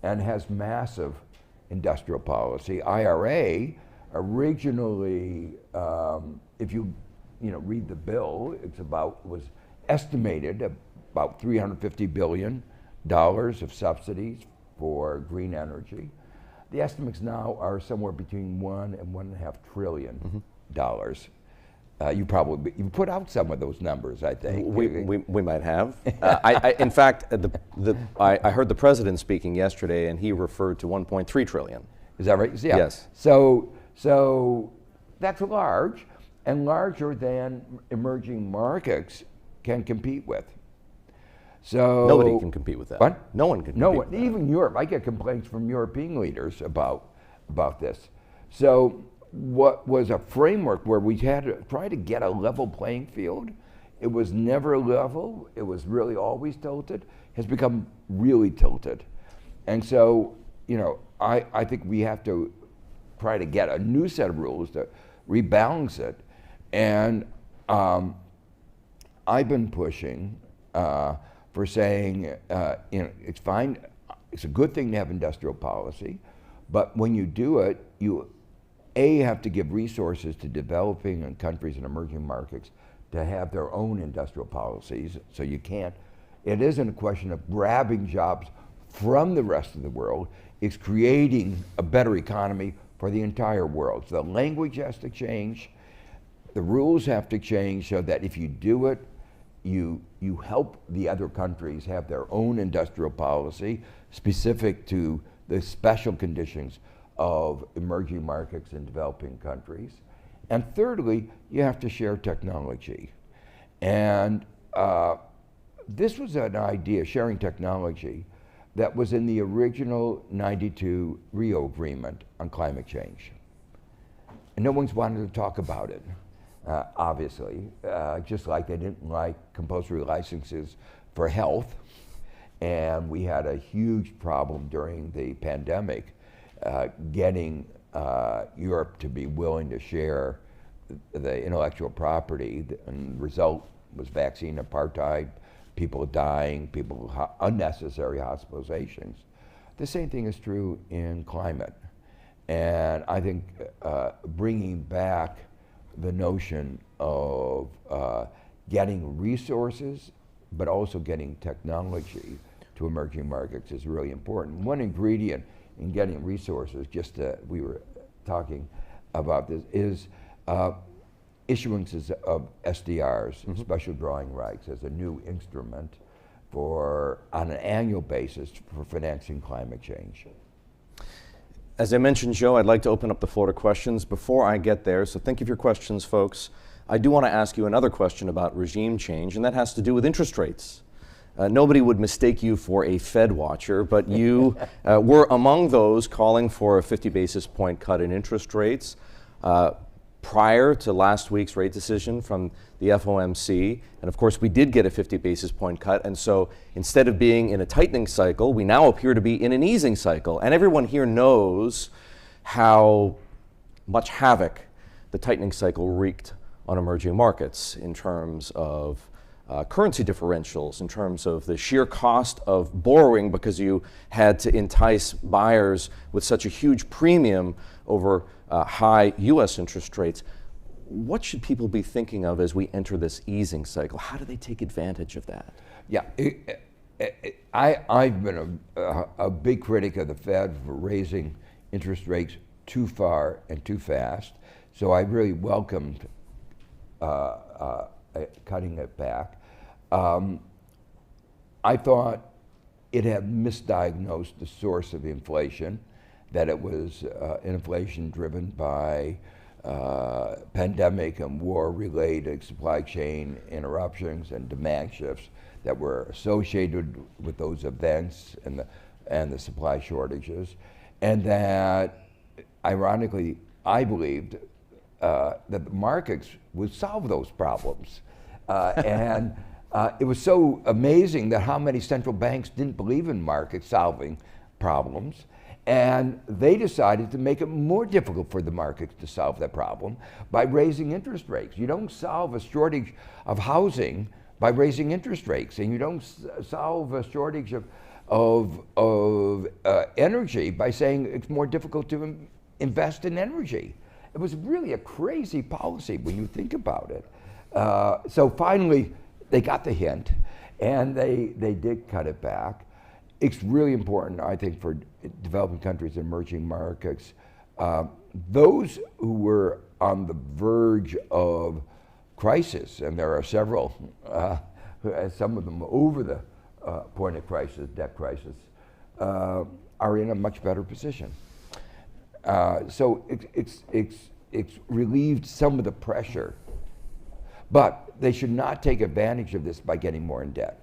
and has massive industrial policy. IRA originally, if you read the bill, was estimated about $350 billion of subsidies for green energy. The estimates now are somewhere between $1 and $1.5 trillion. You put out some of those numbers, I think. We might have. In fact, I heard the president speaking yesterday, and he referred to 1.3 trillion. Is that right? Yeah. Yes. So that's large, and larger than emerging markets can compete with. So nobody can compete with that. What? No one can compete with that. Even Europe. I get complaints from European leaders about this. So what was a framework where we had to try to get a level playing field, it was never level, it was really always tilted, has become really tilted. And so, I think we have to try to get a new set of rules to rebalance it. And I've been pushing for saying, it's fine, it's a good thing to have industrial policy, but when you do it, you have to give resources to developing and countries and emerging markets to have their own industrial policies. So you can't, it isn't a question of grabbing jobs from the rest of the world, it's creating a better economy for the entire world. So the language has to change, the rules have to change so that if you do it, you help the other countries have their own industrial policy specific to the special conditions of emerging markets and developing countries. And thirdly, you have to share technology. And this was an idea, sharing technology, that was in the original '92 Rio Agreement on climate change. And no one's wanted to talk about it, obviously, just like they didn't like compulsory licenses for health. And we had a huge problem during the pandemic getting Europe to be willing to share the intellectual property, and the result was vaccine apartheid, people dying, unnecessary hospitalizations. The same thing is true in climate. And I think bringing back the notion of getting resources, but also getting technology to emerging markets is really important. One ingredient in getting resources, we were talking about this, is issuances of SDRs, special drawing rights, as a new instrument on an annual basis for financing climate change. As I mentioned, Joe, I'd like to open up the floor to questions. Before I get there, so think of your questions, folks, I do want to ask you another question about regime change, and that has to do with interest rates. Nobody would mistake you for a Fed watcher, but you were among those calling for a 50 basis point cut in interest rates prior to last week's rate decision from the FOMC. And of course, we did get a 50 basis point cut. And so instead of being in a tightening cycle, we now appear to be in an easing cycle. And everyone here knows how much havoc the tightening cycle wreaked on emerging markets in terms of currency differentials, in terms of the sheer cost of borrowing because you had to entice buyers with such a huge premium over high US interest rates. What should people be thinking of as we enter this easing cycle? How do they take advantage of that? Yeah, I've been a big critic of the Fed for raising interest rates too far and too fast. So I really welcomed cutting it back. I thought it had misdiagnosed the source of inflation, that it was inflation driven by pandemic and war-related supply chain interruptions and demand shifts that were associated with those events and the supply shortages, and that, ironically, I believed that the markets would solve those problems. And it was so amazing that how many central banks didn't believe in markets solving problems, and they decided to make it more difficult for the markets to solve that problem by raising interest rates. You don't solve a shortage of housing by raising interest rates, and you don't solve a shortage of energy by saying it's more difficult to invest in energy. It was really a crazy policy when you think about it. So finally, they got the hint, and they did cut it back. It's really important, I think, for developing countries and emerging markets. Those who were on the verge of crisis, and there are several, some of them over the point of crisis, debt crisis, are in a much better position. So it's relieved some of the pressure, but they should not take advantage of this by getting more in debt.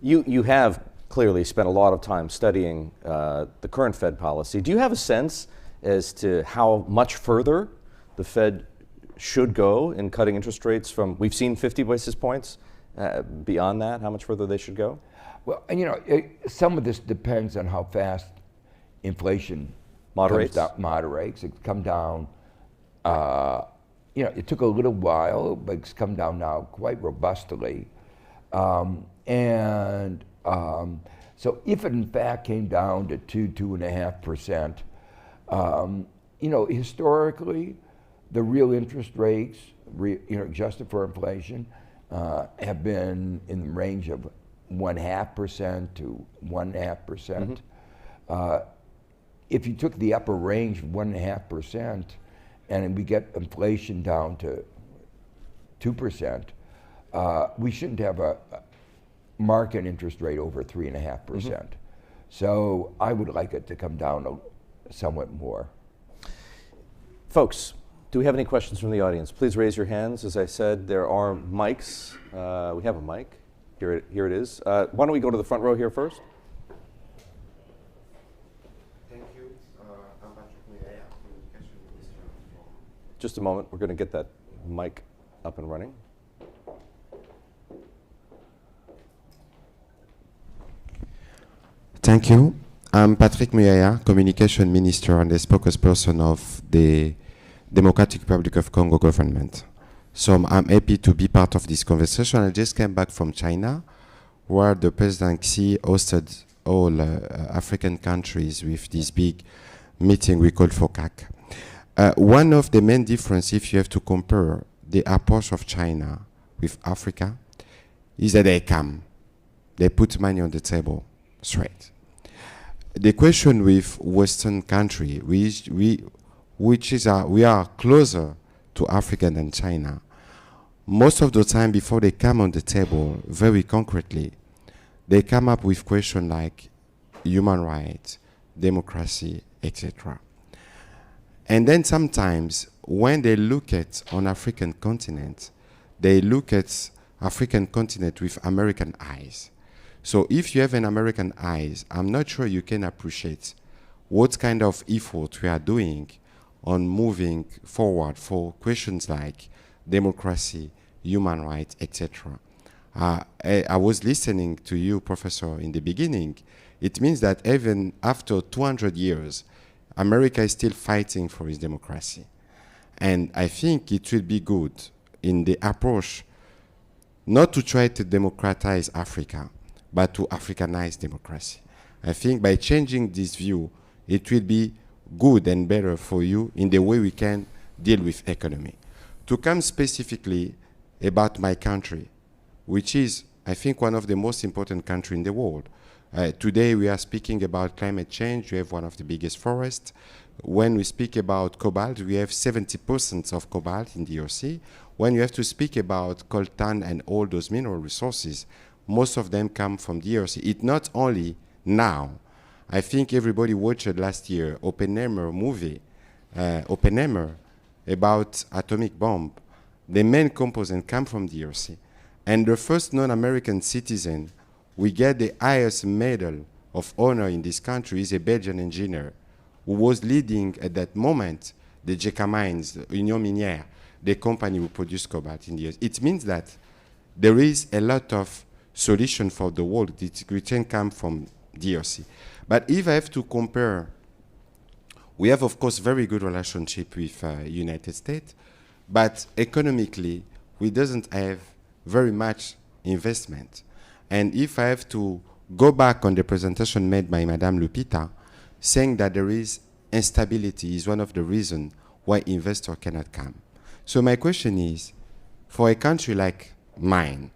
You have clearly spent a lot of time studying the current Fed policy. Do you have a sense as to how much further the Fed should go in cutting interest rates from, we've seen 50 basis points, beyond that, how much further they should go? Well, and some of this depends on how fast inflation Moderates? Moderates. It's come down. It took a little while, but it's come down now quite robustly. So if it in fact came down to 2.5%, historically, the real interest rates, adjusted for inflation, have been in the range of 0.5% to 1.5%. If you took the upper range of 1.5%, and we get inflation down to 2%, we shouldn't have a market interest rate over 3.5%. So I would like it to come down somewhat more. Folks, do we have any questions from the audience? Please raise your hands. As I said, there are mics. We have a mic. Here it is. Why don't we go to the front row here first? Just a moment, we're going to get that mic up and running. Thank you. I'm Patrick Muyaya, Communication Minister and the spokesperson of the Democratic Republic of Congo government. So I'm happy to be part of this conversation. I just came back from China, where the President Xi hosted all African countries with this big meeting we call FOCAC. One of the main differences, if you have to compare the approach of China with Africa, is that they put money on the table straight. The question with Western country, we are closer to Africa than China. Most of the time, before they come on the table, very concretely, they come up with questions like human rights, democracy, etc. And then sometimes when they look at on African continent, they look at African continent with American eyes. So if you have an American eyes, I'm not sure you can appreciate what kind of effort we are doing on moving forward for questions like democracy, human rights, etc. I was listening to you, Professor, in the beginning. It means that even after 200 years, America is still fighting for its democracy. And I think it will be good in the approach not to try to democratize Africa, but to Africanize democracy. I think by changing this view, it will be good and better for you in the way we can deal with economy. To come specifically about my country, which is, I think, one of the most important countries in the world. Today we are speaking about climate change. We have one of the biggest forests. When we speak about cobalt, we have 70% of cobalt in the DRC. When you have to speak about coltan and all those mineral resources, most of them come from the DRC. It's not only now. I think everybody watched last year Oppenheimer movie, Oppenheimer, about atomic bomb. The main component come from the DRC. And the first non-American citizen we get the highest medal of honor in this country is a Belgian engineer who was leading at that moment the JK Mines, the Union Minière, the company who produced cobalt in the US. It means that there is a lot of solution for the world that can come from DRC. But if I have to compare, we have, of course, very good relationship with United States, but economically, we doesn't have very much investment. And if I have to go back on the presentation made by Madame Lupita, saying that there is instability is one of the reasons why investors cannot come. So my question is, for a country like mine,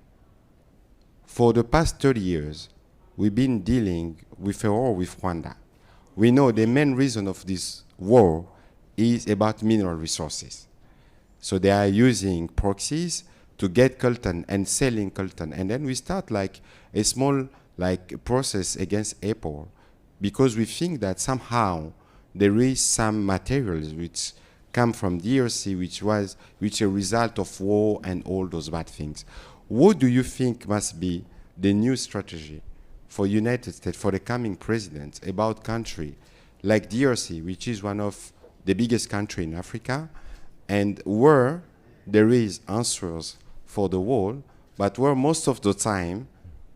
for the past 30 years, we've been dealing with a war with Rwanda. We know the main reason of this war is about mineral resources. So they are using proxies to get coltan and selling coltan. And then we start like a small process against Apple because we think that somehow there is some materials which come from DRC which a result of war and all those bad things. What do you think must be the new strategy for United States, for the coming president, about country like DRC, which is one of the biggest country in Africa, and where there is answers for the world, but where most of the time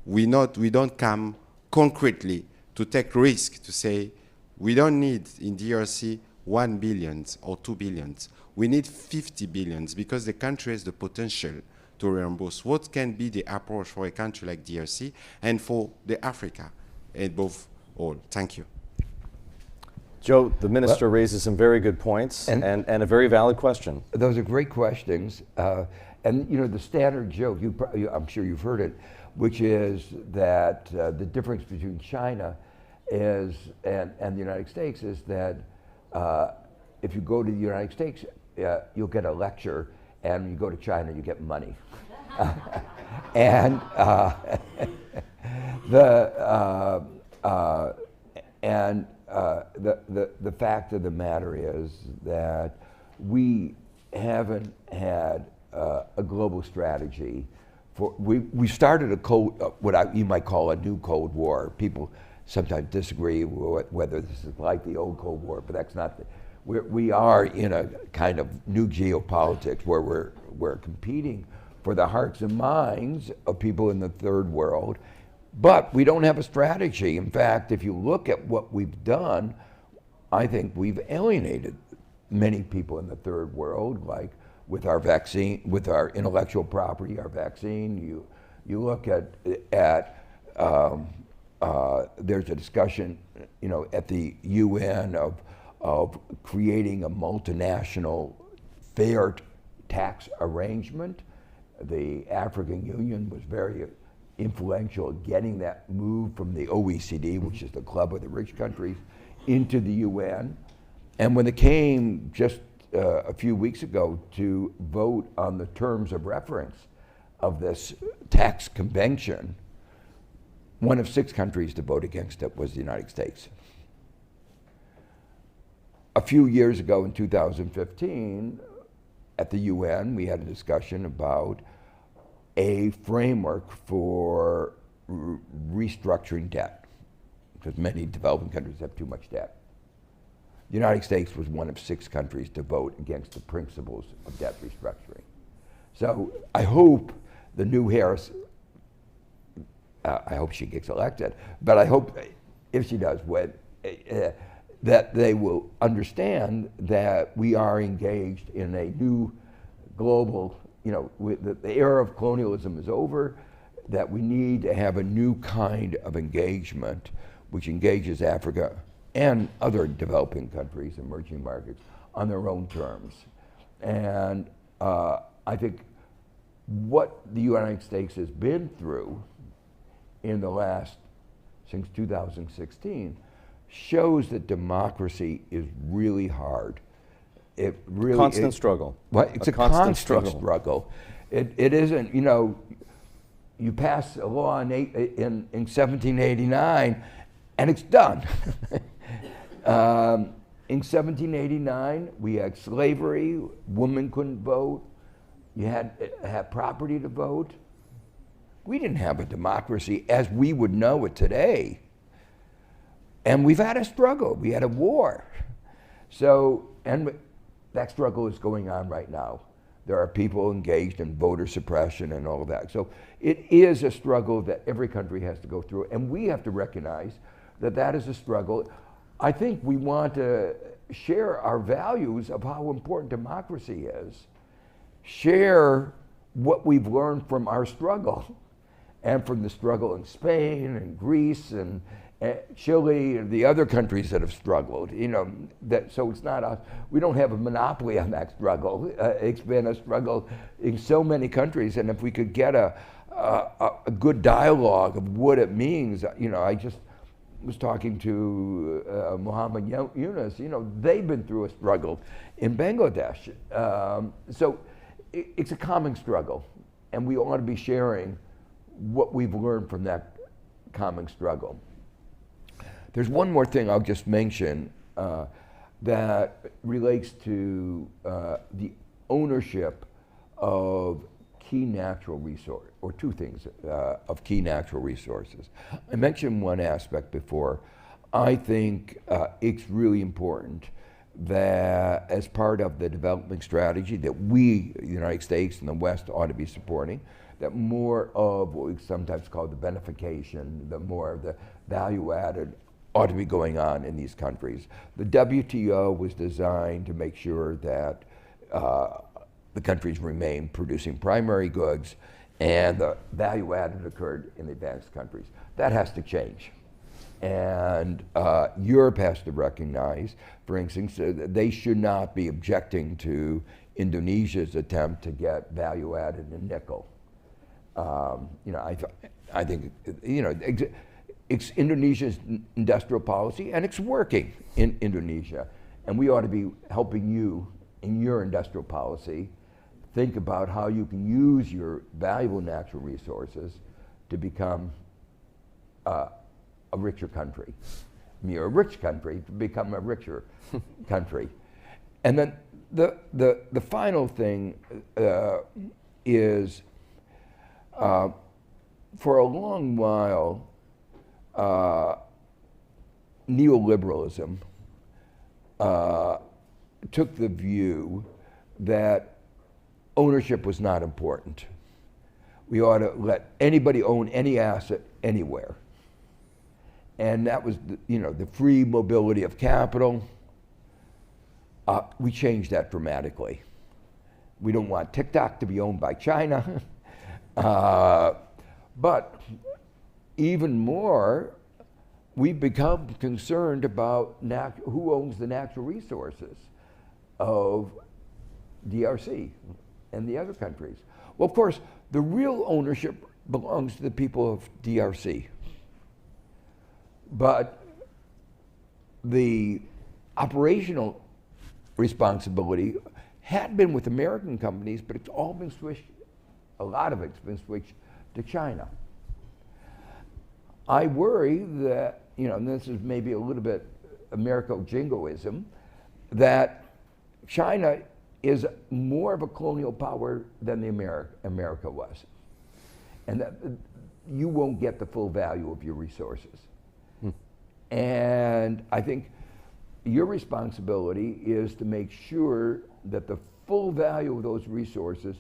we don't come concretely to take risk to say We don't need in DRC 1 billion or 2 billion. We need 50 billions because the country has the potential to reimburse. What can be the approach for a country like DRC and for the Africa above all? Thank you. Joe, the minister raises some very good points and a very valid question. Those are great questions. And you know, the standard joke, I'm sure you've heard it, which is that the difference between China and the United States is that if you go to the United States, you'll get a lecture, and you go to China, you get money. And the fact of the matter is that we haven't had a global strategy. We started what you might call a new Cold War. People sometimes disagree whether this is like the old Cold War, but that's not. We are in a kind of new geopolitics where we're competing for the hearts and minds of people in the third world, but we don't have a strategy. In fact, if you look at what we've done, I think we've alienated many people in the third world, like with our vaccine, with our intellectual property, our vaccine. You look at there's a discussion, you know, at the UN of creating a multinational fair tax arrangement. The African Union was very influential in getting that move from the OECD, which is the club of the rich countries, into the UN. And when it came just a few weeks ago to vote on the terms of reference of this tax convention, one of 6 countries to vote against it was the United States. A few years ago in 2015, at the UN, we had a discussion about a framework for restructuring debt, because many developing countries have too much debt. The United States was one of 6 countries to vote against the principles of debt restructuring. So I hope the new Harris, I hope she gets elected, but I hope if she does, that they will understand that we are engaged in a new global, you know, the era of colonialism is over, that we need to have a new kind of engagement which engages Africa and other developing countries, emerging markets, on their own terms. And I think what the United States has been through in the last, since 2016, shows that democracy is really hard. It really constant struggle. Well, it's a constant struggle. It isn't, you know, you pass a law in 1789 and it's done. In 1789, we had slavery, women couldn't vote, you had property to vote. We didn't have a democracy as we would know it today. And we've had a struggle, we had a war. So, and that struggle is going on right now. There are people engaged in voter suppression and all of that. So it is a struggle that every country has to go through, and we have to recognize that that is a struggle. I think we want to share our values of how important democracy is, share what we've learned from our struggle, and from the struggle in Spain and Greece and Chile and the other countries that have struggled. You know, so it's not we don't have a monopoly on that struggle. It's been a struggle in so many countries, and if we could get a good dialogue of what it means, you know, I just was talking to Muhammad Yunus, you know, they've been through a struggle in Bangladesh. So it's a common struggle, and we ought to be sharing what we've learned from that common struggle. There's one more thing I'll just mention that relates to the ownership of key natural resource, or 2 things of key natural resources. I mentioned one aspect before. I think it's really important that as part of the development strategy that we, the United States and the West, ought to be supporting, that more of what we sometimes call the benefication, the more of the value added ought to be going on in these countries. The WTO was designed to make sure that the countries remain producing primary goods and the value added occurred in the advanced countries. That has to change. And Europe has to recognize, for instance, that they should not be objecting to Indonesia's attempt to get value added in nickel. I think, it's Indonesia's industrial policy, and it's working in Indonesia. And we ought to be helping you in your industrial policy think about how you can use your valuable natural resources to become a richer country. I mean, you're a rich country to become a richer country. And then the final thing is, for a long while, neoliberalism took the view that ownership was not important. We ought to let anybody own any asset anywhere. And that was the free mobility of capital. We changed that dramatically. We don't want TikTok to be owned by China. But even more, we've become concerned about who owns the natural resources of DRC and the other countries. Well, of course, the real ownership belongs to the people of DRC. But the operational responsibility had been with American companies, but it's all been switched, a lot of it's been switched to China. I worry that, and this is maybe a little bit Americo-jingoism, that China is more of a colonial power than the America was. And that you won't get the full value of your resources. And I think your responsibility is to make sure that the full value of those resources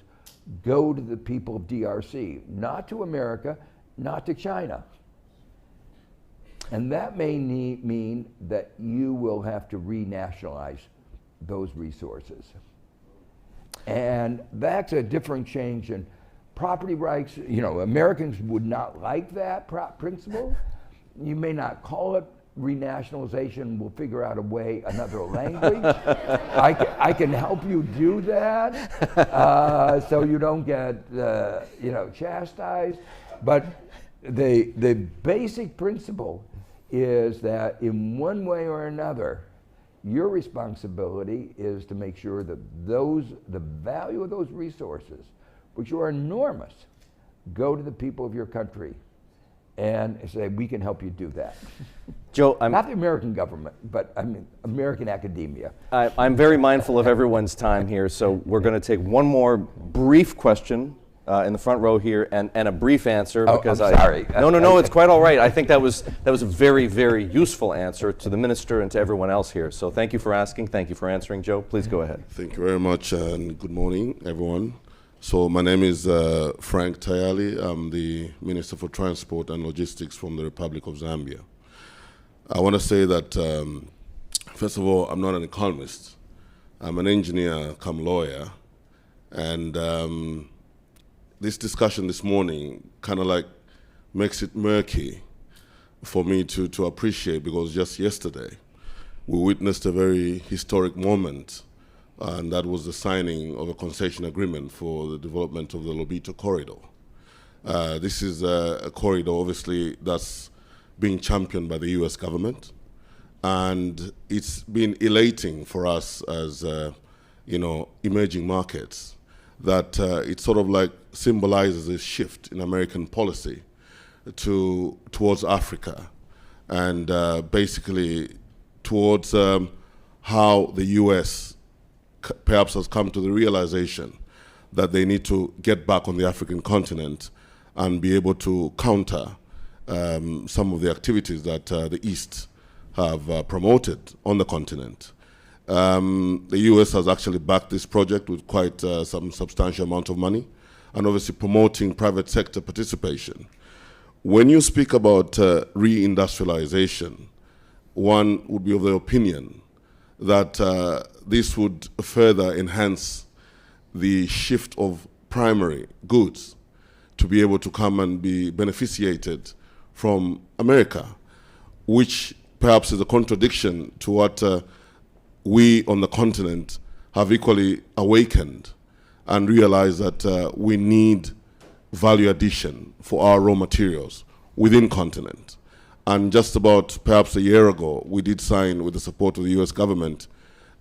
go to the people of DRC, not to America, not to China. And that may mean that you will have to renationalize those resources. And that's a different change in property rights. Americans would not like that principle. You may not call it renationalization. We'll figure out a way, another language. I can help you do that so you don't get chastised. But the basic principle is that in one way or another, your responsibility is to make sure that the value of those resources, which are enormous, go to the people of your country and say, we can help you do that. Joe, not the American government, but I mean American academia. I'm very mindful of everyone's time here, so we're going to take one more brief question in the front row here, and a brief answer. Because I'm sorry. No, it's quite all right. I think that was a very, very useful answer to the minister and to everyone else here. So thank you for asking. Thank you for answering. Joe, please go ahead. Thank you very much, and good morning, everyone. So my name is Frank Tayali. I'm the Minister for Transport and Logistics from the Republic of Zambia. I want to say that, first of all, I'm not an economist. I'm an engineer come lawyer. And this discussion this morning kind of like makes it murky for me to appreciate, because just yesterday we witnessed a very historic moment, and that was the signing of a concession agreement for the development of the Lobito corridor. This is a corridor, obviously, that's being championed by the US government, and it's been elating for us as emerging markets, that it sort of like symbolizes a shift in American policy towards Africa, and basically towards how the US perhaps has come to the realization that they need to get back on the African continent and be able to counter some of the activities that the East have promoted on the continent. The US has actually backed this project with quite some substantial amount of money, and obviously promoting private sector participation. When you speak about reindustrialization, one would be of the opinion that this would further enhance the shift of primary goods to be able to come and be beneficiated from America, which perhaps is a contradiction to what we on the continent have equally awakened and realized that we need value addition for our raw materials within continent. And just about perhaps a year ago, we did sign with the support of the US government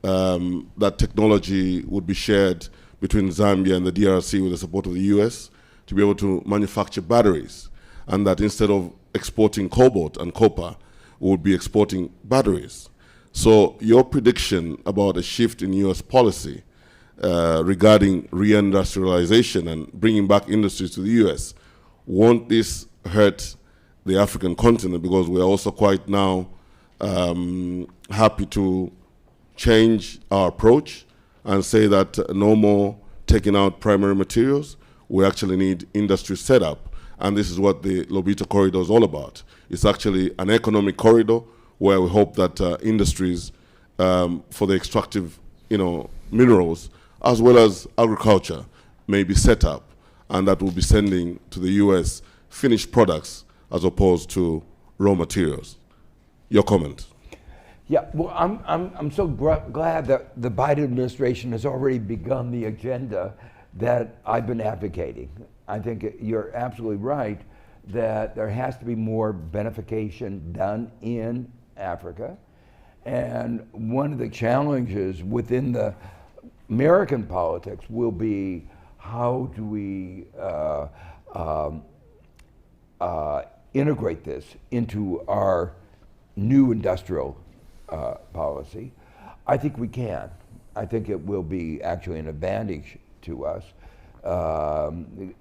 that technology would be shared between Zambia and the DRC with the support of the US to be able to manufacture batteries, and that instead of exporting cobalt and copper, we would be exporting batteries. So your prediction about a shift in US policy regarding reindustrialization and bringing back industries to the US, won't this hurt the African continent, because we are also quite now happy to change our approach and say that no more taking out primary materials, we actually need industry setup. And this is what the Lobito corridor is all about. It's actually an economic corridor where we hope that industries for the extractive minerals as well as agriculture may be set up, and that will be sending to the US finished products as opposed to raw materials. Your comment? Yeah, well, I'm so glad that the Biden administration has already begun the agenda that I've been advocating. I think you're absolutely right that there has to be more benefication done in Africa. And one of the challenges within the American politics will be, how do we integrate this into our new industrial policy? I think we can. I think it will be actually an advantage to us.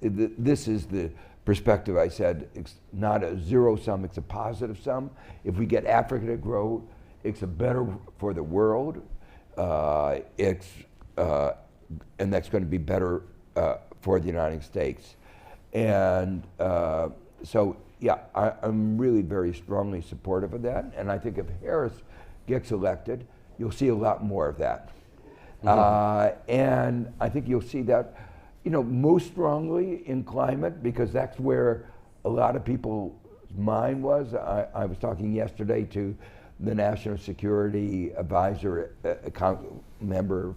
This is the perspective I said, it's not a zero sum, it's a positive sum. If we get Africa to grow, it's a better for the world. And that's going to be better for the United States. And so, yeah, I'm really very strongly supportive of that. And I think if Harris gets elected, you'll see a lot more of that. And I think you'll see that, most strongly in climate, because that's where a lot of people's mind was. I was talking yesterday to the National Security Advisor member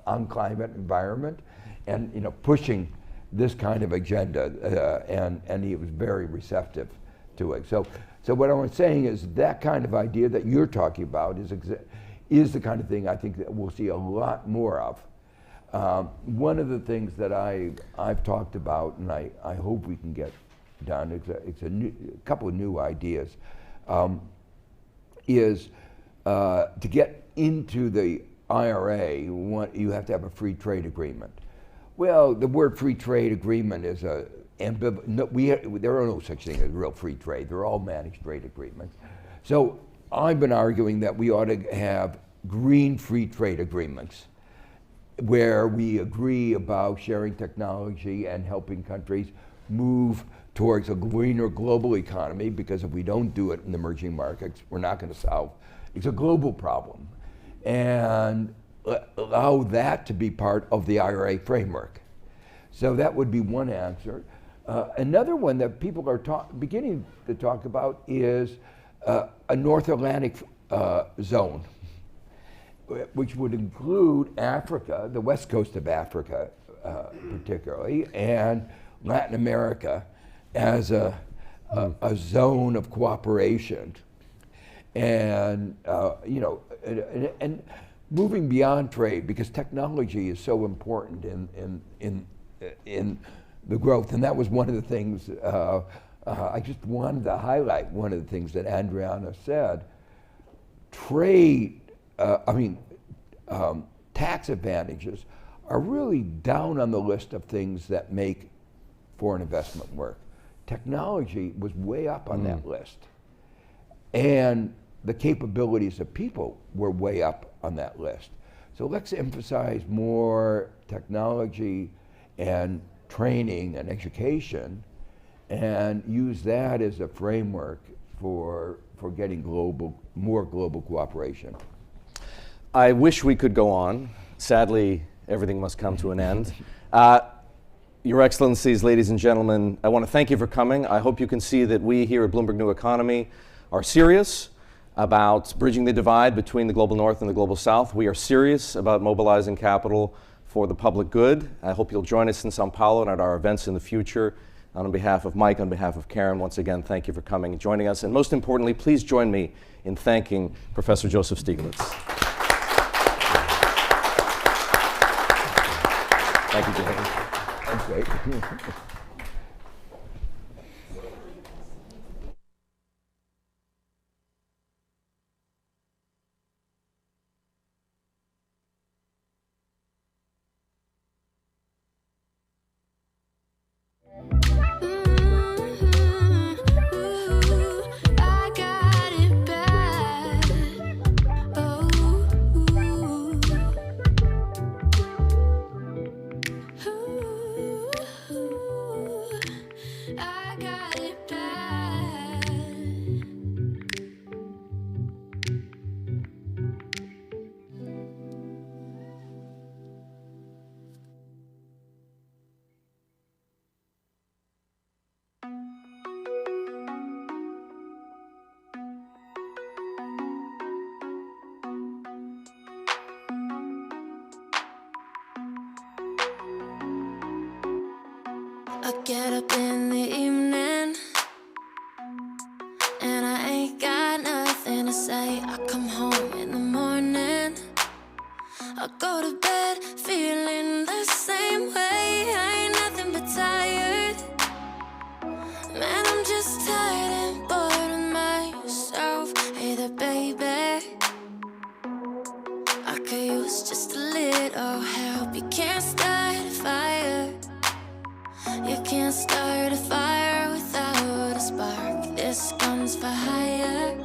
on climate environment, and pushing this kind of agenda, and he was very receptive to it. So what I was saying is that kind of idea that you're talking about is the kind of thing I think that we'll see a lot more of. One of the things that I've talked about, and I hope we can get done, it's a couple of new ideas, is to get into the IRA, you have to have a free trade agreement. Well, the word free trade agreement is there are no such thing as real free trade. They're all managed trade agreements. So I've been arguing that we ought to have green free trade agreements where we agree about sharing technology and helping countries move towards a greener global economy, because if we don't do it in emerging markets, we're not going to solve. It's a global problem. And allow that to be part of the IRA framework. So that would be one answer. Another one that people are beginning to talk about is a North Atlantic zone, which would include Africa, the west coast of Africa particularly, and Latin America as a zone of cooperation. And, and moving beyond trade, because technology is so important in the growth. And that was one of the things, I just wanted to highlight one of the things that Adriana said. Trade, tax advantages are really down on the list of things that make foreign investment work. Technology was way up on that list. And the capabilities of people were way up on that list. So let's emphasize more technology and training and education, and use that as a framework for for getting more global cooperation? I wish we could go on. Sadly, everything must come to an end. Your Excellencies, ladies and gentlemen, I want to thank you for coming. I hope you can see that we here at Bloomberg New Economy are serious about bridging the divide between the global north and the global south. We are serious about mobilizing capital for the public good. I hope you'll join us in Sao Paulo and at our events in the future. On behalf of Mike, on behalf of Karen, once again, thank you for coming and joining us. And most importantly, please join me in thanking Professor Joseph Stiglitz. Thank you, James. That's great. I got it bad. Oh, I got it bad. I get up in the evening and I ain't got nothing to say. I come home in the morning, I go to bed feeling the same way. I ain't nothing but tired. Man, I'm just tired and bored of myself. Hey there, baby, I could use just a little help. You can't start a fire. You can't start a fire without a spark. This gun's for hire.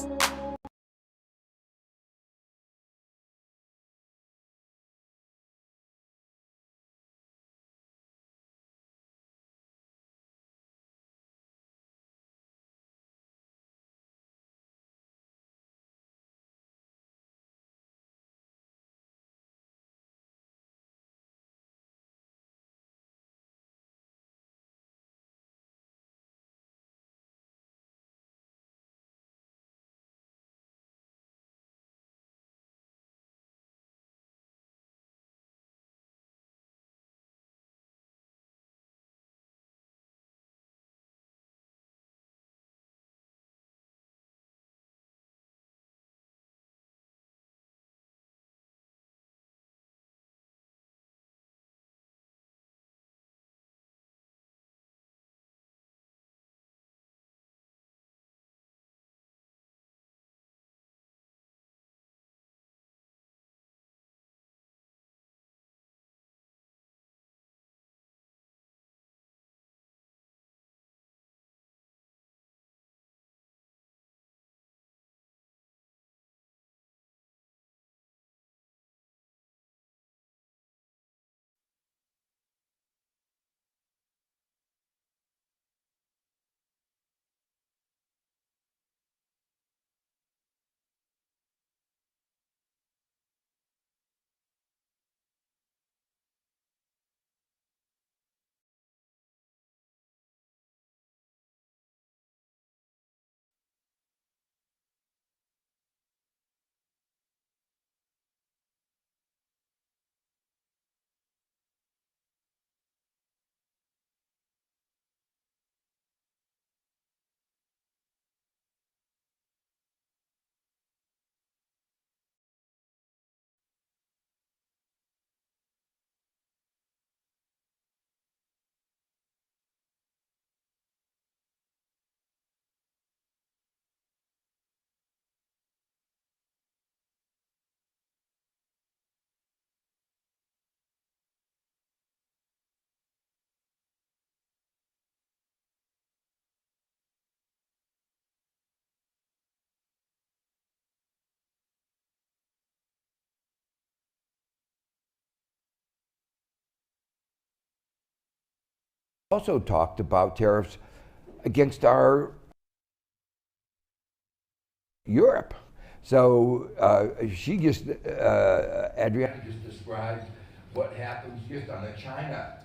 Also talked about tariffs against our Europe. So Adriana just described what happens just on the China